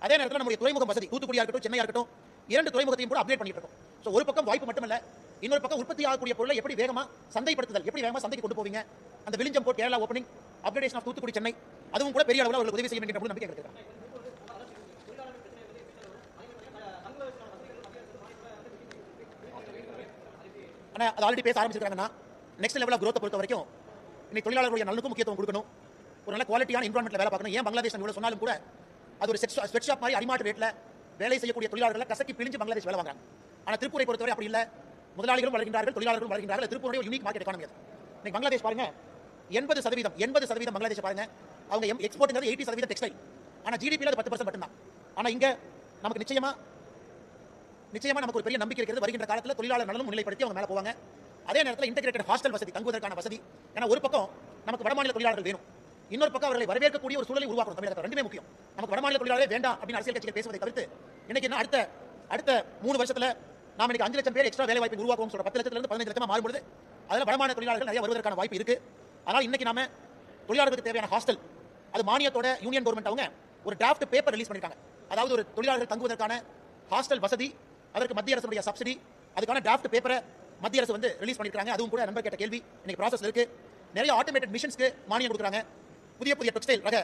Speaker 1: அதே நேரத்தில் நம்முடைய துறைமுகம் வசதி தூத்துக்குடியா இருக்கட்டும், சென்னையா இருக்கட்டும், 2 துறைமுகத்தையும் கூட அப்டேட் பண்ணிட்டு இருக்கோம். ஸோ ஒரு பக்கம் வாய்ப்பு மட்டுமல்ல, இன்னொரு பக்கம் உற்பத்தி ஆகக்கூடிய பொருளை எப்படி வேகமா சந்தைப்படுத்துதல், எப்படி வேகமா சந்தைக்கு கொண்டு போவீங்க. அந்த Vizhinjam port Kerala opening, upgradation of Thoothukudi, Chennai, அதுவும் கூட பெரிய அளவில் அவர்களுக்கு உதவி செய்யும் என்கிற நம்பிக்கை இருக்கு. ஆனா அது ஆல்ரெடி பேச ஆரம்பிச்சிருக்காங்கன்னா நெக்ஸ்ட் லெவல் ஆஃப் growth பொறுத்த வரைக்கும் இன்னைக்கு தொழிலாளர்களுடைய நலனுக்கும் முக்கியத்துவம் கொடுக்கணும். ஒரு நல்ல குவாலிட்டியான என்விரான்மெண்ட்ல வேலை பார்க்கணும். ஏன் பங்களாதேஷ் இவ்வளவு சொன்னாலும் கூட அது ஒரு ஸ்வெட் ஷாப் மாதிரி அடிமாட்டு ரேட்ல வேலை செய்யக்கூடிய தொழிலாளர்களை கசக்கி பிழிஞ்சு பங்களாதேஷ் வேலை வாங்குறாங்க. ஆனா திருப்பூரை பொறுத்தவரை அப்படி இல்ல. முதலாளிகளும் வளர்கின்றார்கள், தொழிலாளர்களும் வளர்கின்றார்கள். திருப்பூருடைய யூனிக் மார்க்கெட் எக்கானமி அது. இன்னைக்கு பங்களாதேஷ் பாருங்க 80% பங்களாதேஷ் பாருங்க. அவங்க எக்ஸ்போர்ட்ங்கிறது 80% டெக்ஸ்டைல். ஆனா ஜிடிபில அது 10% மட்டும்தான். ஆனா இங்க நமக்கு நிச்சயமா நமக்கு ஒரு பெரிய நம்பிக்கை இருக்கிறது. வருகின்ற காலத்தில் தொழிலாளர் நலனும் முன்னிலைப்படுத்தி அவங்க மேல போவாங்க. அதே நேரத்தில் இன்டெகிரேட்டட் ஹாஸ்டல் வசதி, தங்குவதற்கான வசதி. ஏன்னா ஒரு பக்கம் நமக்கு வடமாநில தொழிலாளர்கள் வேணும், இன்னொரு பக்கம் அவர்களை வரவேற்கக்கூடிய ஒரு சூழலை உருவாக்கணும். தமிழகத்தில் ரெண்டுமே முக்கியம். நமக்கு வடமாநில தொழிலாளர்களே வேண்டாம் அப்படின்னு அரசியல் கட்சிகள் பேசுவதை தவிர்த்து இன்னைக்கு என்ன அடுத்த 3 வருஷத்துல நாம இன்னைக்கு 5 லட்சம் பேர் எக்ஸ்ட்ரா வேலை வாய்ப்பு உருவாக்கும் சொல்ற 10 லட்சத்துல இருந்து 15 லட்சமா மாறும்போது அதுல வடமாநில தொழிலாளர்கள் நிறைய வருவதற்கான வாய்ப்பு இருக்கு. அதனால இன்னைக்கு நாம தொழிலாளர்களுக்கு தேவையான ஹாஸ்டல் அது மானியத்தோட யூனியன் கவர்மெண்ட் அவங்க ஒரு டிராஃப்ட் பேப்பர் ரிலீஸ் பண்ணிருக்காங்க. அதாவது ஒரு தொழிலாளர்கள் தங்குவதற்கான ஹாஸ்டல் வசதி, அதற்கு மத்திய அரசுடைய சப்சிடி, அதுக்கான டிராஃப்ட் பேப்பரை மத்திய அரசு வந்து ரிலீஸ் பண்ணிருக்காங்க. அதுவும் கூட நண்பர் கேட்ட கேள்வி இன்னைக்கு ப்ராசஸ்ல இருக்கு. நிறைய ஆட்டோமேட்டட் மிஷின்ஸ்க்கு மானியம் கொடுக்குறாங்க. புதிய புதிய டெக்ஸ்டைல் ரக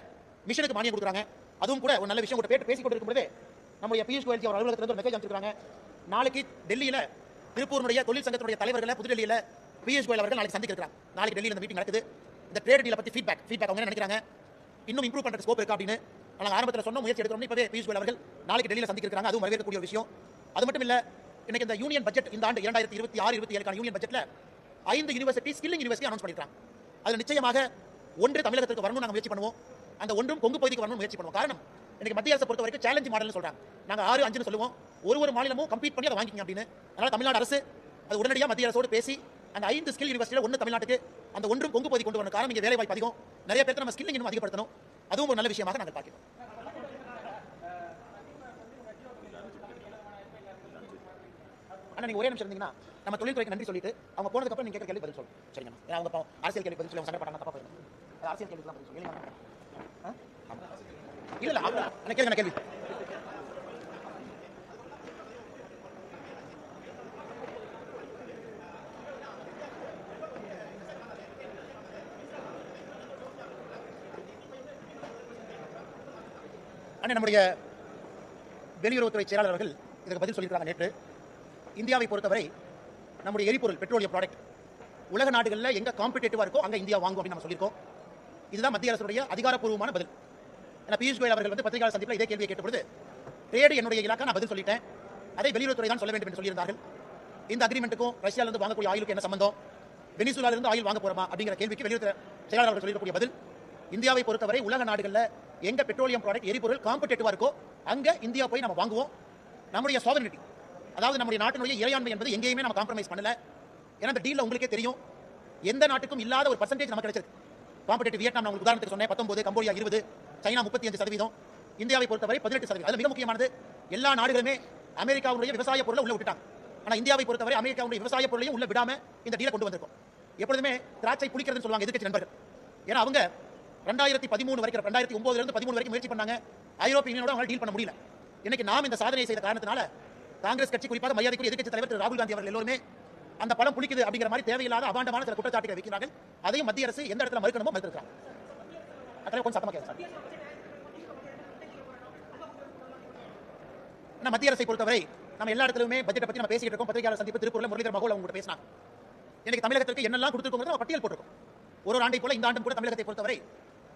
Speaker 1: மிஷினுக்கு மானியம் கொடுக்குறாங்க. அதுவும் கூட ஒரு நல்ல விஷயம். கூட பேசிக் கொண்டிருக்கும் பொழுது நம்முடைய பியூஷ் கோயல் அவர் அலுவலகத்திலிருந்து ஒரு மெசேஜ் அனுப்பிச்சிருக்காங்க. நாளைக்கு டெல்லியில திருப்பூருடைய தொழில் சங்கத்தினுடைய தலைவர்களை புதுடெல்லியில பியூஷ் கோயல் அவர்கள் நாளைக்கு சந்திக்க இருக்கிறாங்க. நாளைக்கு டெல்லியில் இந்த மீட்டிங் நடக்குது. இந்த ட்ரேட் டீலை பத்தி ஃபீட்பேக் அவங்க என்ன நினைக்கிறாங்க, இன்னும் இம்ப்ரூவ் பண்ற ஸ்கோப் இருக்கா அப்படின்னு நாங்கள் ஆரம்பத்தில் சொன்ன முயற்சி எடுக்கிறோம். இப்பவே பியூஷ் கோயல் அவர்கள் நாளைக்கு டெல்லியில் சந்திக்க இருக்கிறாங்க. அதுவும் வரவேற்கக்கூடிய ஒரு விஷயம். அது மட்டும் இல்ல, இன்னைக்கு இந்த யூனியன் பட்ஜெட் இந்த ஆண்டு 2026-27 யூனியன் பட்ஜெட்ல 5 யூனிவர்சிட்டி ஸ்கில்லிங் யூனிவர்சிட்டி அனௌன்ஸ் பண்ணிருக்காங்க. அதுல நிச்சயமாக ஒன்று தமிழகத்துக்கு வரணும் நாங்கள் முயற்சி பண்ணுவோம். அந்த ஒன்றும் கொங்கு பகுதிக்கு வரணும் முயற்சி பண்ணுவோம். காரணம் இன்னைக்கு மத்திய அரசு பொறுத்த வரைக்கும் சேலஞ்ச் மாடல்னு சொல்றாங்க. நாங்கள் 6-5 சொல்லுவோம். ஒரு மாநிலமும் கம்பீட் பண்ணி அதை வாங்கிங்க அப்படின்னு. அதனால தமிழ்நாடு அரசு அது உடனடியாக மத்திய அரசோடு பேசி அந்த 5 ஸ்கில் யூனிவர்சிட்டியில் ஒன்று தமிழ்நாட்டுக்கு அந்த ஒன்றும் கொங்கு பகுதி கொண்டு வரணும். காரணம் இங்கே வேலை வாய்ப்பு அதிகம், நிறைய பேருக்கு நம்ம ஸ்கில்லிங் இன்னும் அதிகப்படுத்தணும். அதுவும் ஒரு நல்ல விஷயமாக நாங்கள் பார்க்கிறோம். ஆனா நீங்க ஒரே நிமிஷம் இருந்தீங்கன்னா நம்ம தொழில்துறைக்கு நன்றி சொல்லிட்டு அவங்க போனதுக்கு அப்புறம் நீங்க கேட்க கேள்வி பதில் சொல்லணும். சரிங்கண்ணா, அவங்க அரசியல் கேள்வி பதில் சொல்லி அவங்க சண்டை போட்டாங்க, தப்பா போயிடும். அரசியல் கேள்விக்கு பதில் சொல்லுங்க. இல்ல அவங்க கேளுங்க கேள்வி. நம்முடைய வெளியுறவுத்துறை செயலாளர் அவர்கள் இதுக்கு பதில் சொல்லியிருக்காங்க. நேற்று இந்தியாவை பொறுத்தவரை நம்முடைய எரிபொருள் பெட்ரோலியம் ப்ராடக்ட் உலக நாடுகளில் எங்க காம்படிட்டிவா இருக்கோ அங்க இந்தியா வாங்கும் அப்படின்னு நம்ம சொல்லியிருக்கோம். இதுதான் மத்திய அரசுடைய அதிகாரப்பூர்வமான பதில். பியூஷ் கோயல் அவர்கள் வந்து பத்திரிகையாளர் சந்திப்பில் இதே கேள்வியை கேட்டபொழுது ட்ரேடு என்னுடைய இலாக்கா, நான் பதில் சொல்லிட்டேன், அதை வெளியுறவுத்துறை தான் சொல்ல வேண்டும் என்று சொல்லியிருந்தார்கள். இந்த அக்ரிமெண்ட்டுக்கும் ரஷ்யால இருந்து வாங்கக்கூடிய ஆயிலுக்கு என்ன சம்பந்தம், வெனிசுலால இருந்து ஆயில் வாங்க போறோமா அப்படிங்கிற கேள்விக்கு வெளியுறவு செயலாளர் அவர்கள் சொல்லியிருக்கக்கூடிய பதில், இந்தியாவை பொறுத்தவரை உலக நாடுகளில் எங்க பெட்ரோலியம் ப்ராடக்ட் எரிபொருள் காம்படிட்டிவா இருக்கோ அங்க இந்தியா போய் நம்ம வாங்குவோம். நம்முடைய சாவரினிட்டி, அதாவது நம்முடைய நாட்டினுடைய இறையாண்மை என்பது எங்கேயுமே நம்ம காம்ப்ரமைஸ் பண்ணல. ஏன்னா இந்த டீல்ல உங்களுக்கே தெரியும் எந்த நாட்டுக்கும் இல்லாத ஒரு பர்சன்டேஜ் நமக்கு கிடைச்சிருக்கு. காம்படிட்டிவ் வியட்நாம் நான் உங்களுக்கு உதாரணத்துக்கு சொன்னேன் 19, கம்போடியா 20, சைனா 35%, இந்தியாவை பொறுத்தவரை 18%. அதுல மிக முக்கியமானது எல்லா நாடுகளுமே அமெரிக்காவுடைய விவசாய பொருளை உள்ள விட்டுட்டாங்க. ஆனா இந்தியாவை பொறுத்தவரை அமெரிக்காவுடைய விவசாய பொருளையும் உள்ள விடாம இந்த டீலை கொண்டு வந்திருக்கோம். எப்பொழுதுமே திராட்சை புளிக்கிறதுன்னு சொல்லுவாங்க எதிர்க்கட்சி நண்பர்கள். ஏன்னா அவங்க 2013 வரைக்கும் 2009 இருந்து 13 வரைக்கும் முயற்சி பண்ணாங்க. ஐரோப்பிய யூனியனோட அவங்க டீல் பண்ண முடியல. இன்னைக்கு நாம் இந்த சாதனையை செய்த காரணத்தினால காங்கிரஸ் கட்சி, குறிப்பாக மரியாதைக்குரிய எதிர்க்கட்சி தலைவர் திரு ராகுல் காந்தி அவர்கள் எல்லோருமே அந்த பழம் புளிக்குது அப்படிங்கிற மாதிரி தேவையில்லாத அபாண்டமான சில குற்றச்சாட்டுகளை வைக்கிறார்கள். அதையும் மத்திய அரசு எந்த இடத்துல மறுக்கணுமோ மறுத்திருக்காங்க. அதனால கொஞ்சம் சத்தமா கேளுங்க. மத்திய அரசை பொறுத்தவரை நம்ம எல்லா இடத்துலயுமே பட்ஜெட்டை பத்தி நம்ம பேசிட்டு இருக்கோம். பத்திரிகையாளர் சந்திப்பு திருப்பூர்ல முரளிதர் மகோல் அவங்க பேசினாங்க. இன்னைக்கு தமிழகத்திற்கு என்னெல்லாம் கொடுத்திருக்கோம் நம்ம பட்டியல் போட்டிருக்கோம். ஒரு ஆண்டை போல இந்த ஆண்டும் கூட தமிழகத்தை பொறுத்தவரை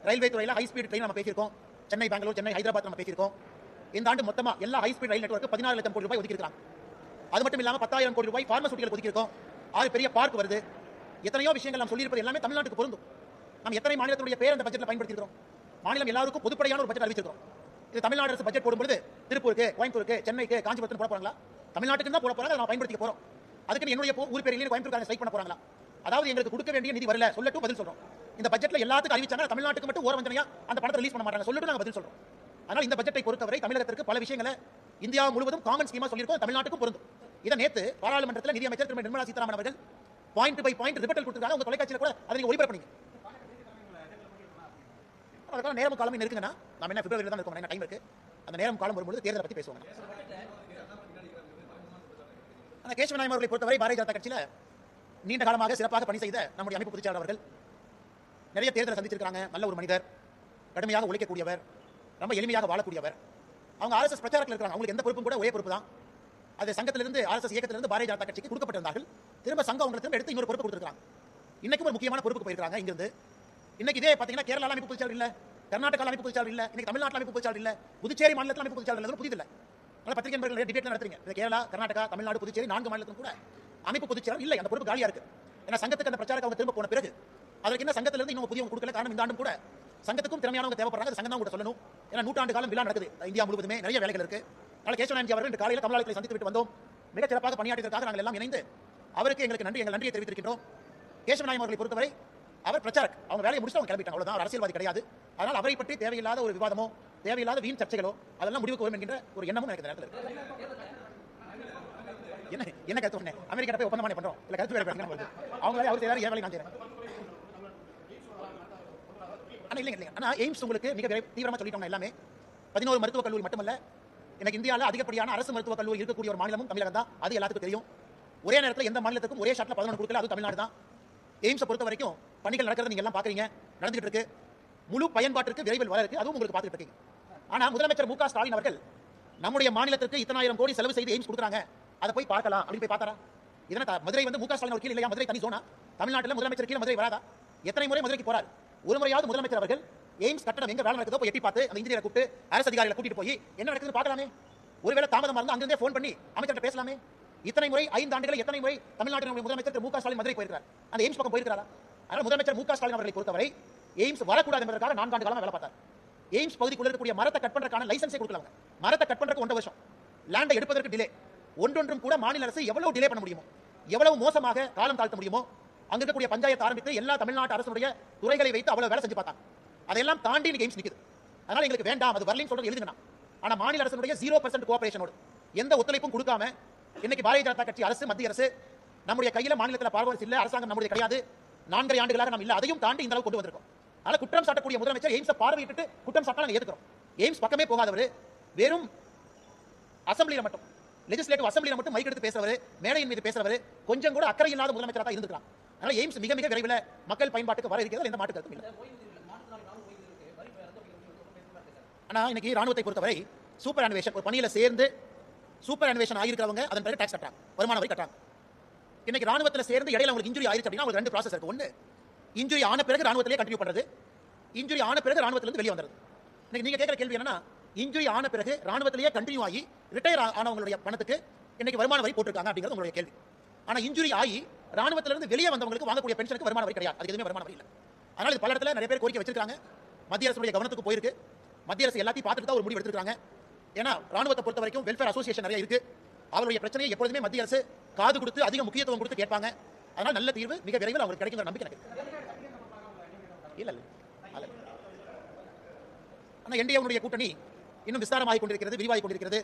Speaker 1: ரயில்வே துறையில ஹை ஸ்பீட் ட்ரெயின் நம்ம பேசியிருக்கோம். சென்னை, பெங்களூர், சென்னை, ஹைதராபாத் நம்ம பேசியிருக்கோம். இந்த ஆண்டு மொத்தமா எல்லா ஹை ஸ்பீட் ரயில் நெட்வொர்க்கு 16 லட்சம் கோடி ரூபாய் ஒதுக்கி இருக்காங்க. அது மட்டும் இல்லாம 10,000 கோடி ரூபாய் பார்மசூட்டிகள் ஒதுக்கி இருக்கோம். 6 பெரிய பார்க் வருது. எத்தனையோ விஷயங்கள் நாம் சொல்லியிருப்பது எல்லாமே தமிழ்நாட்டுக்கு பொருந்தும். நம்ம எத்தனை மாநிலத்துடைய பேர் அந்த பட்ஜெட்ல பயன்படுத்தி இருக்கிறோம். மாநிலம் எல்லாருக்கும் பொதுப்படையான ஒரு பட்ஜெட் அறிவிச்சிருக்கோம். இது தமிழ்நாடு அரசு பட்ஜெட் போடும்போது திருப்பூருக்கு, கோயம்புத்தூருக்கு, சென்னைக்கு, காஞ்சிபுரத்துக்கு போட போறாங்களா? தமிழ்நாட்டுக்கு தான் போட போறாங்க. நம்ம பயன்படுத்திக்க போறோம். அதுக்கு என்னுடைய ஊர் பேர் இல்லைன்னு கோயம்புத்தூர்காரங்க ஸ்ட்ரைக் பண்ண போறாங்களா? அதாவது எங்களுக்கு கொடுக்க வேண்டிய நிதி வரல சொல்லட்டும் பதில் சொல்றோம். இந்த பட்ஜெட்ல எல்லாத்துக்கும் அறிவிச்சாங்க, தமிழ்நாட்டுக்கு மட்டும் ஓரவஞ்சனையா அந்த பணத்தை ரிலீஸ் பண்ண மாட்டாங்க சொல்லட்டும் நாங்க பதில் சொல்றோம். ஆனால் இந்த பட்ஜெட்டை பொறுத்தவரை தமிழகத்திற்கு பல விஷயங்களை இந்தியா முழுவதும் காமன் ஸ்கீமா சொல்லியிருக்கோம், தமிழ்நாட்டுக்கும் பொருந்தும். இதை நேத்து பாராளுமன்றத்தில் நிதியமைச்சர் திருமதி நிர்மலா சீதாராமன் அவர்கள் பாயிண்ட் பை பாயிண்ட் ரிப்போர்ட் கொடுத்திருக்காங்க. உங்க தொலைக்காட்சியில கூட அதை நீங்க ஒளிபரப்பு பண்ணீங்க. அதுக்கான நேரம் காலம் இருக்குங்கன்னா நம்ம என்ன பிப்ரவரியில தான் இருக்கோம், என்ன டைம் இருக்கு. அந்த நேரம் காலம் வரும்போது தேர்தலை பத்தி பேசுவாங்க. அந்த கேசவ நாயகம் அவர்களை பொறுத்தவரை பாரதிய ஜனதா கட்சியில நீண்ட காலமாக சிறப்பாக பணி செய்த நம்முடைய அமைப்பு பொதுச்செயலாளர் அவர்கள் நிறைய தேர்தலை சந்திச்சிருக்காங்க. நல்ல ஒரு மனிதர், கடுமையாக உழைக்கக்கூடியவர், ரொம்ப எளிமையாக வாழக்கூடியவர். அவங்க RSS பிரச்சாரத்தில் இருக்காங்க. அவங்களுக்கு எந்த பொறுப்பும் கூட ஒரே பொறுப்பு தான். அது சங்கத்திலிருந்து RSS இயக்கத்திலிருந்து பாரதிய ஜனதா கட்சிக்கு கொடுக்கப்பட்டிருந்தார்கள். திரும்ப சங்கம் அவங்களுக்கு திரும்ப எடுத்து இன்னொரு பொறுப்பு கொடுத்திருக்காங்க. இன்னைக்கு ஒரு முக்கியமான பொறுப்புக்கு போயிருக்காங்க இங்கிருந்து. இன்னைக்கு இதே பாத்தீங்கன்னா கேரளா அமைப்பு பொதுச்செயலாளர் இல்ல, கர்நாடகா அமைப்பு பொதுச்செயலாளர் இல்ல, இன்னைக்கு தமிழ்நாட்டில் அமைப்பு பொதுச்செயலாளர் இல்ல, புதுச்சேரி மாநிலத்தில் அமைப்பு பொதுச்செயலாளர் இல்ல, புதிதில்லை. அதனால பத்திரிகை நண்பர்கள் டிபேட்ல நடத்துறீங்க. கேரளா, கர்நாடகா, தமிழ்நாடு, புதுச்சேரி 4 மாநிலத்திலும் கூட அமைப்பு பொதுச்செயலாளர் இல்லை. அந்த பொறுப்பு காலியா இருக்கு. ஏன்னா சங்கத்துக்கு அந்த பிரச்சாரத்தை அவங்க திரும்ப போன பிறகு அதற்கு என்ன சங்கத்திலிருந்து இன்னும் புதியவங்க கொடுக்கல. காரணம் இந்த ஆண்டும் கூட சங்கத்துக்கும் திறமையானவங்க தேவைப்படுறாங்க. சங்கம் தான் கூட சொல்லணும். ஏன்னா 100 ஆண்டு காலம் விழா நடக்குது இந்தியா முழுவதுமே, நிறைய வேலைகள் இருக்கு. அதனால கேசவ நாயகம் அவர்கள் காலையில் கமலாலயத்தை சந்தித்து விட்டு வந்தோம். மிகச் சிறப்பாக பணியாற்றியதற்காக நாங்கள் எல்லாம் இணைந்து அவருக்கு எங்கள் நன்றியை தெரிவித்திருக்கின்றோம். கேசவ நாயகம் அவர்களை பொறுத்தவரை அவர் பிரச்சாரக், அவங்க வேலையை முடிச்சு அவங்க கிளம்பிட்டாங்க, அவ்வளவுதான். அவர் அரசியல்வாதி கிடையாது. அதனால் அவரை பற்றி தேவையில்லாத ஒரு விவாதமோ தேவையில்லாத வீண் சர்ச்சைகளோ அதெல்லாம் முடிவுக்கு வரும் என்கின்ற ஒரு எண்ணமும் எனக்கு நேரத்தில் இருக்கு. என்ன கருத்து சொன்னேன், அமெரிக்கா போய் ஒப்பந்தம் பண்றோம் இல்ல கருத்து வேற பேசுங்க. அவங்களே அவர் செய்யறாரு, ஏன் வேலை நான் செய்யறேன். ஆனா இல்லைங்க, ஆனா எய்ம்ஸ் உங்களுக்கு மிக தீவிரமா சொல்லிட்டோம் எல்லாமே. 11 மருத்துவக் கல்லூரி மட்டுமல்ல, எனக்கு இந்தியாவில் அதிகப்படியான அரசு மருத்துவக் கல்லூரி இருக்கக்கூடிய ஒரு மாநிலமும் தமிழகம் தான். அது எல்லாத்துக்கும் தெரியும். ஒரே நேரத்தில் எந்த மாநிலத்துக்கும் ஒரே ஷாட்ல 11 கொடுக்கல, அது தமிழ்நாடு தான். எய்ம்ஸை பொறுத்த வரைக்கும் பணிகள் நடக்கிறது நீங்க எல்லாம் பாக்குறீங்க, நடந்துட்டு இருக்கு. முழு பயன்பாட்டிற்கு விரைவில் வர இருக்கு, அதுவும் உங்களுக்கு பார்த்துட்டு இருக்கீங்க. ஆனா முதலமைச்சர் மு க ஸ்டாலின் அவர்கள் நம்முடைய மாநிலத்திற்கு இத்தனை ஆயிரம் கோடி செலவு செய்து எய்ம்ஸ் கொடுக்குறாங்க, அதை போய் பார்க்கலாம் அப்படின்னு போய் பார்த்தாரா? இதனை மதுரை வந்து மு க ஸ்டாலின் கீழ் இல்லையா? மதுரை தனி சோனா? தமிழ்நாட்டில் முதலமைச்சர் கீழே மதுரை வராதா? எத்தனை முறை மதுரைக்கு போறாரு? ஒரு முறையாவது முதலமைச்சர் அவர்கள் எய்ம்ஸ் கட்டணம் எங்க வேலை நடக்குதோ போய் எட்டி பார்த்து அந்த இன்ஜினியரை கூப்பிட்டு அரசு அதிகாரிகளை கூட்டிட்டு போய் என்ன நடக்குதுன்னு பார்க்கலாமே. ஒருவேளை தாமதமா இருந்தா அங்கிருந்தே போன் பண்ணி அமைச்சர்கிட்ட பேசலாமே. இத்தனை முறை 5 ஆண்டுகள் எத்தனை முறை தமிழ்நாட்டின் முதலமைச்சர் மு க ஸ்டாலின் மதுரை போயிருக்கார்? அந்த எய்ம்ஸ் பக்கம் போயிருக்காரா? அதனால முதலமைச்சர் மு க ஸ்டாலின் அவர்களை பொறுத்தவரை எய்ம்ஸ் வரக்கூடாது என்பதற்காக 4 ஆண்டு காலமா வேலை பார்த்தார். எய்ம்ஸ் பகுதிக்குள்ள இருக்கக்கூடிய மரத்தை கட் பண்றதுக்கான லைசன்ஸே கொடுக்கல. மரத்தை கட் பண்றதுக்கு 1 வருஷம், லேண்டை எடுப்பதற்கு டிலே. ஒன்றொன்றும் கூட மாநில அரசு எவ்வளவு டிலே பண்ண முடியுமோ, எவ்வளவு மோசமாக காலம் தாழ்த்த முடியுமோ, அங்க இருக்கக்கூடிய பஞ்சாயத்து ஆரம்பித்து எல்லா தமிழ்நாட்டு அரசுடைய துறைகளை வைத்து அவ்வளவு வேலை செஞ்சு பார்த்தாங்க. அதெல்லாம் தாண்டி இன்னைக்கு எய்ம்ஸ் நிக்குது. அதனால எங்களுக்கு வேண்டாம், அது வரலைன்னு சொல்றது எழுதுங்கண்ணா. ஆனா மாநில அரசுடைய 0% கோஆபரேஷனோடு எந்த ஒத்துழைப்பும் கொடுக்காம இன்னைக்கு பாரதிய ஜனதா கட்சி அரசு, மத்திய அரசு நம்முடைய கையில மாநிலத்தில் பார்வர்ஸ் இல்ல, அரசாங்கம் நம்முடைய கிடையாது, 4 ஆண்டுகளாக நம்ம இல்ல, அதையும் தாண்டி இந்த அளவுக்கு கொண்டு வந்திருக்கோம். அதனால குற்றம் சாட்டக்கூடிய முதலமைச்சர் எய்ம்ஸ் பார்வையிட்டு குற்றம் சாட்டா நாங்க ஏத்துக்கிறோம். எய்ம்ஸ் பக்கமே போகாதவர், வெறும் அசம்பிளியில மட்டும், லெஜிஸ்லேட்டிவ் அசம்பிளியில மட்டும் மைக் எடுத்து பேசுறவர், மேடையின் மீது பேசுறவர், கொஞ்சம் கூட அக்கறை இல்லாத முதலமைச்சராக தான் இருந்திருக்கலாம். அதனால எய்ம்ஸ் மிக மிக விரைவில் மக்கள் பயன்பாட்டுக்கு வர இருக்கிறது, எந்த மாற்று கருத்தும் இல்லை. ஆனா இன்னைக்கு ராணுவத்தை பொறுத்தவரை சூப்பர் அனிவேஷன் ஒரு பணியில சேர்ந்து சூப்பர் அனிவேஷன் ஆகிருக்கிறவங்க அதன் பிறகு டாக்ஸ் கட்டுறாங்க, வருமான வரி கட்டுறாங்க. இன்னைக்கு ராணுவத்தில் சேர்ந்து இடையில உங்களுக்கு இன்ஜுரி ஆயிருச்சு அப்படின்னா உங்களுக்கு 2 ப்ராசஸ் இருக்கு. ஒன்று, இன்ஜுரி ஆன பிறகு ராணுவத்திலே கண்டினியூ பண்றது, இன்ஜுரி ஆன பிறகு ராணுவத்திலிருந்து வெளியே வந்துறது. இன்னைக்கு நீங்க கேட்கிற கேள்வி என்னன்னா, இன்ஜுரி ஆன பிறகு ராணுவத்திலேயே கண்டினியூ ஆகி ரிட்டையர் ஆனவங்களுடைய பணத்துக்கு இன்னைக்கு வருமான வரி போட்டுருக்காங்க அப்படிங்கிறது உங்களுடைய கேள்வி. ஆனா இன்ஜுரி ஆகி ராணுவத்திலிருந்து வெளியே வந்தவங்களுக்கு வாங்கக்கூடிய பென்ஷனுக்கு வருமான வரி கிடையாது, அது எதுவுமே வருமான வரி இல்லை. அதனால இது பல இடத்துல நிறைய பேர் கோரிக்கை வச்சிருக்காங்க, மத்திய அரசுடைய கவனத்துக்கு போயிருக்கு. மத்திய அரசு எல்லாத்தையும் பார்த்துட்டு தான் ஒரு முடிவு எடுத்திருக்காங்க. ஏன்னா ராணுவத்தை பொறுத்த வரைக்கும் வெல்ஃபேர் அசோசியேஷன் நிறைய இருக்கு, அவருடைய பிரச்சனையை எப்பொழுதுமே மத்திய அரசு காது கொடுத்து அதிக முக்கியத்துவம் கொடுத்து கேட்பாங்க. அதனால நல்ல தீர்வு மிக விரைவில் அவங்களுக்கு கிடைக்கும் நம்பிக்கை எனக்கு. இல்ல ஆனா என்டிஏவுடைய கூட்டணி இன்னும் விஸ்தாரமாகிக் கொண்டிருக்கிறது, விரிவாகிக் கொண்டிருக்கிறது.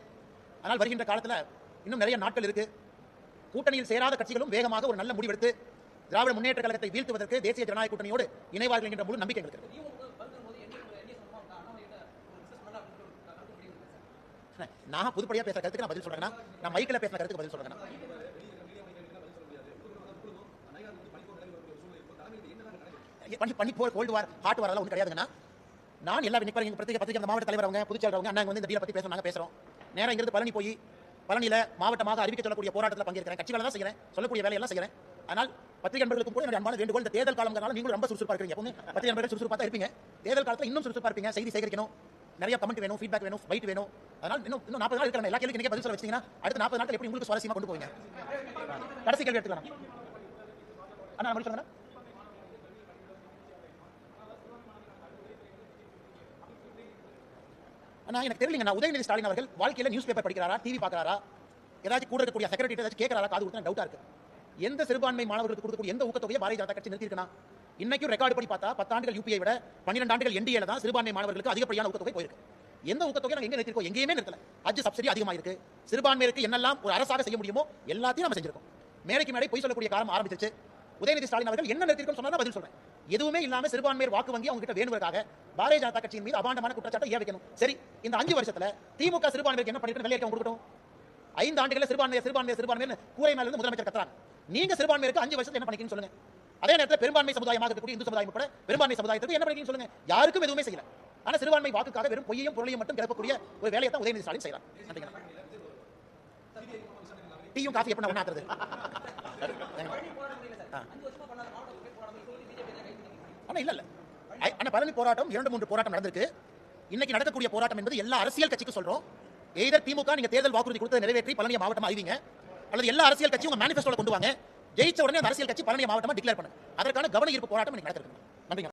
Speaker 1: ஆனால் வருகின்ற காலத்தில் இன்னும் நிறைய நாட்கள் இருக்கு. கூட்டணியில் சேராத கட்சிகளும் வேகமாக ஒரு நல்ல முடிவெடுத்து திராவிட முன்னேற்ற கழகத்தை வீழ்த்துவதற்கு தேசிய ஜனநாயக கூட்டணியோடு இணைவார்கள் என்கின்ற முழு நம்பிக்கை இருக்கிறது. நான் புதுப்படியா பேசுற கருத்துக்கு நான் பதில் சொல்றேன், நான் மைக்கில் பேசுற கருத்துக்கு பதில் சொல்றேன். பண்ணி போர் கோல்டு வார் ஹாட் வார் ஒன்றும் கிடையாதுங்கண்ணா. நான் எல்லா பத்திரிகை மாவட்ட தலைவர் அவங்க புதுச்சேரி அண்ணா வந்து இந்த டீலை பத்தி பேசுறோம், நாங்க பேசுறோம். நேரம் இங்கிருந்து பழனி போய் பழனியில மாவட்டமாக அறிவிக்க சொல்லக்கூடிய போராட்டத்தில் பங்கேற்கிறேன், கட்சி வேலை தான் செய்கிறேன், சொல்லக்கூடிய வேலையெல்லாம் செய்கிறேன். ஆனால் பத்திரிகை நண்பர்களுக்கும் கூட என்னுடைய அன்பான வேண்டுகோள், இந்த தேர்தல் காலங்கிறனால நீங்களும் ரொம்ப சுறுசுறுப்பா இருக்கீங்க. எப்பவுமே பத்திரிகை நண்பர்கள் சுறுசுறுப்பா தான் இருப்பீங்க, தேர்தல் காலத்தில் இன்னும் சுறுசுறுப்பா இருப்பீங்க. செய்தி சேகரிக்கணும், நிறைய கமெண்ட் வேணும், ஃபீட்பேக் வேணும், ஃபைட் வேணும். அதனால இன்னும் 40 நாள் இருக்கிற எல்லா கேள்விக்கு பதில் சொல்ல வச்சீங்கன்னா அடுத்த 40 நாட்கள் எப்படி உங்களுக்கு சுவாரஸ்யமா கொண்டு போவீங்க? கடைசி கேள்வி எடுத்துக்கலாம் அண்ணா, மறுபடியும் சொல்லுங்க. ஆனா எனக்கு தெரியலங்க, உதயநிதி ஸ்டாலின் அவர்கள் வாழ்க்கையில நியூஸ் பேப்பர் படிக்கிறாரா, டிவி பார்க்கறாரா, ஏதாச்சும் கூட இருக்கக்கூடிய செக்ரட்டரி ஏதாச்சும் கேட்கறாரா, காது கொடுத்தா டவுட்டா இருக்கு. எந்த சிறுபான்மை மாணவர்களுக்கு கொடுக்கக்கூடிய எந்த ஊக்கத்தொகையை பாரதிய ஜனதா கட்சி நிறுத்திருக்கா? இன்னைக்கும் ரெக்கார்டு படி பார்த்தா 10 ஆண்டுகள் யூபிஐ விட 12 ஆண்டுகள் என்டிஏல தான் சிறுபான்மை மாணவர்களுக்கு அதிகப்படியான ஊக்கத்தொகை போயிருக்கு. எந்த ஊக்கத்தொகை நாங்க எங்க நிறுத்திருக்கோம்? எங்கேயுமே நிறுத்தல. ஹஜ் சப்சிடி அதிகமா இருக்கு. சிறுபான்மையிற்கு என்னெல்லாம் ஒரு அரசாக செய்ய முடியுமோ எல்லாத்தையும் நம்ம செஞ்சிருக்கோம். மேடைக்கு மேடை பொய் சொல்லக்கூடிய காலம் ஆரம்பிச்சிருச்சு. உதயநிதி ஸ்டாலின் அவர்கள் என்ன நிறுத்திருக்கோம் சொன்னா பதில் சொல்றேன். எதுவுமே இல்லாம சிறுபான்மையர் வாக்கு வங்கி அவங்க கிட்ட வேணுவதற்காக பாரதிய ஜனதா கட்சியின் மீது அபாண்டமான குற்றச்சாட்டை ஏன் வைக்கணும்? சரி, இந்த 5 வருஷத்துல திமுக சிறுபான்மைக்கு என்ன பண்ணிட்டு வெள்ளையக்கம் கொடுக்கட்டும். 5 ஆண்டுகள சிறுபான்மையர் கூரை மேல இருந்து முதலமைச்சர் கத்துறாங்க. நீங்க சிறுபான்மையருக்கு 5 வருஷத்துல என்ன பண்ணிக்கீங்கன்னு சொல்லுங்க. அதே நேரத்தில் பெரும்பான்மை சமுதாயமாக இருக்கக்கூடிய இந்து சமுதாயம் கூட பெரும்பான்மை சமுதாயத்துக்கு என்ன பண்ணிக்கீங்கன்னு சொல்லுங்க. யாருக்கும் எதுவுமே செய்யல. ஆனா சிறுபான்மை வாக்குக்காக வெறும் பொய்யையும் பொருளையும் மட்டும் கிளப்பக்கூடிய ஒரு வேலையை தான் உதயநிதி ஸ்டாலின் செய்யறாங்க. டீயும் காஃபி எப்ப நான் ஆக்குறது? ஆனா இல்ல ஆனா பழனி போராட்டம் 2-3 போராட்டம் நடந்திருக்கு. இன்னைக்கு நடக்கக்கூடிய போராட்டம் என்பது எல்லா அரசியல் கட்சிக்கும் சொல்றோம். எய்தர் திமுக நீங்க தேர்தல் வாக்குறுதி கொடுத்து நிறைவேற்றி பழனியை மாவட்டமா அறிவிங்க, அல்லது எல்லா அரசியல் கட்சியும் உங்க மேனிஃபெஸ்டோல கொண்டு வாங்க. ஜெயிச்ச உடனே அந்த அரசியல் கட்சி பழனியை மாவட்டமா டிக்ளேர் பண்ணுங்க. அதற்கான கவன ஈர்ப்பு போராட்டம் இன்னைக்கு நடக்குது. நன்றிங்க.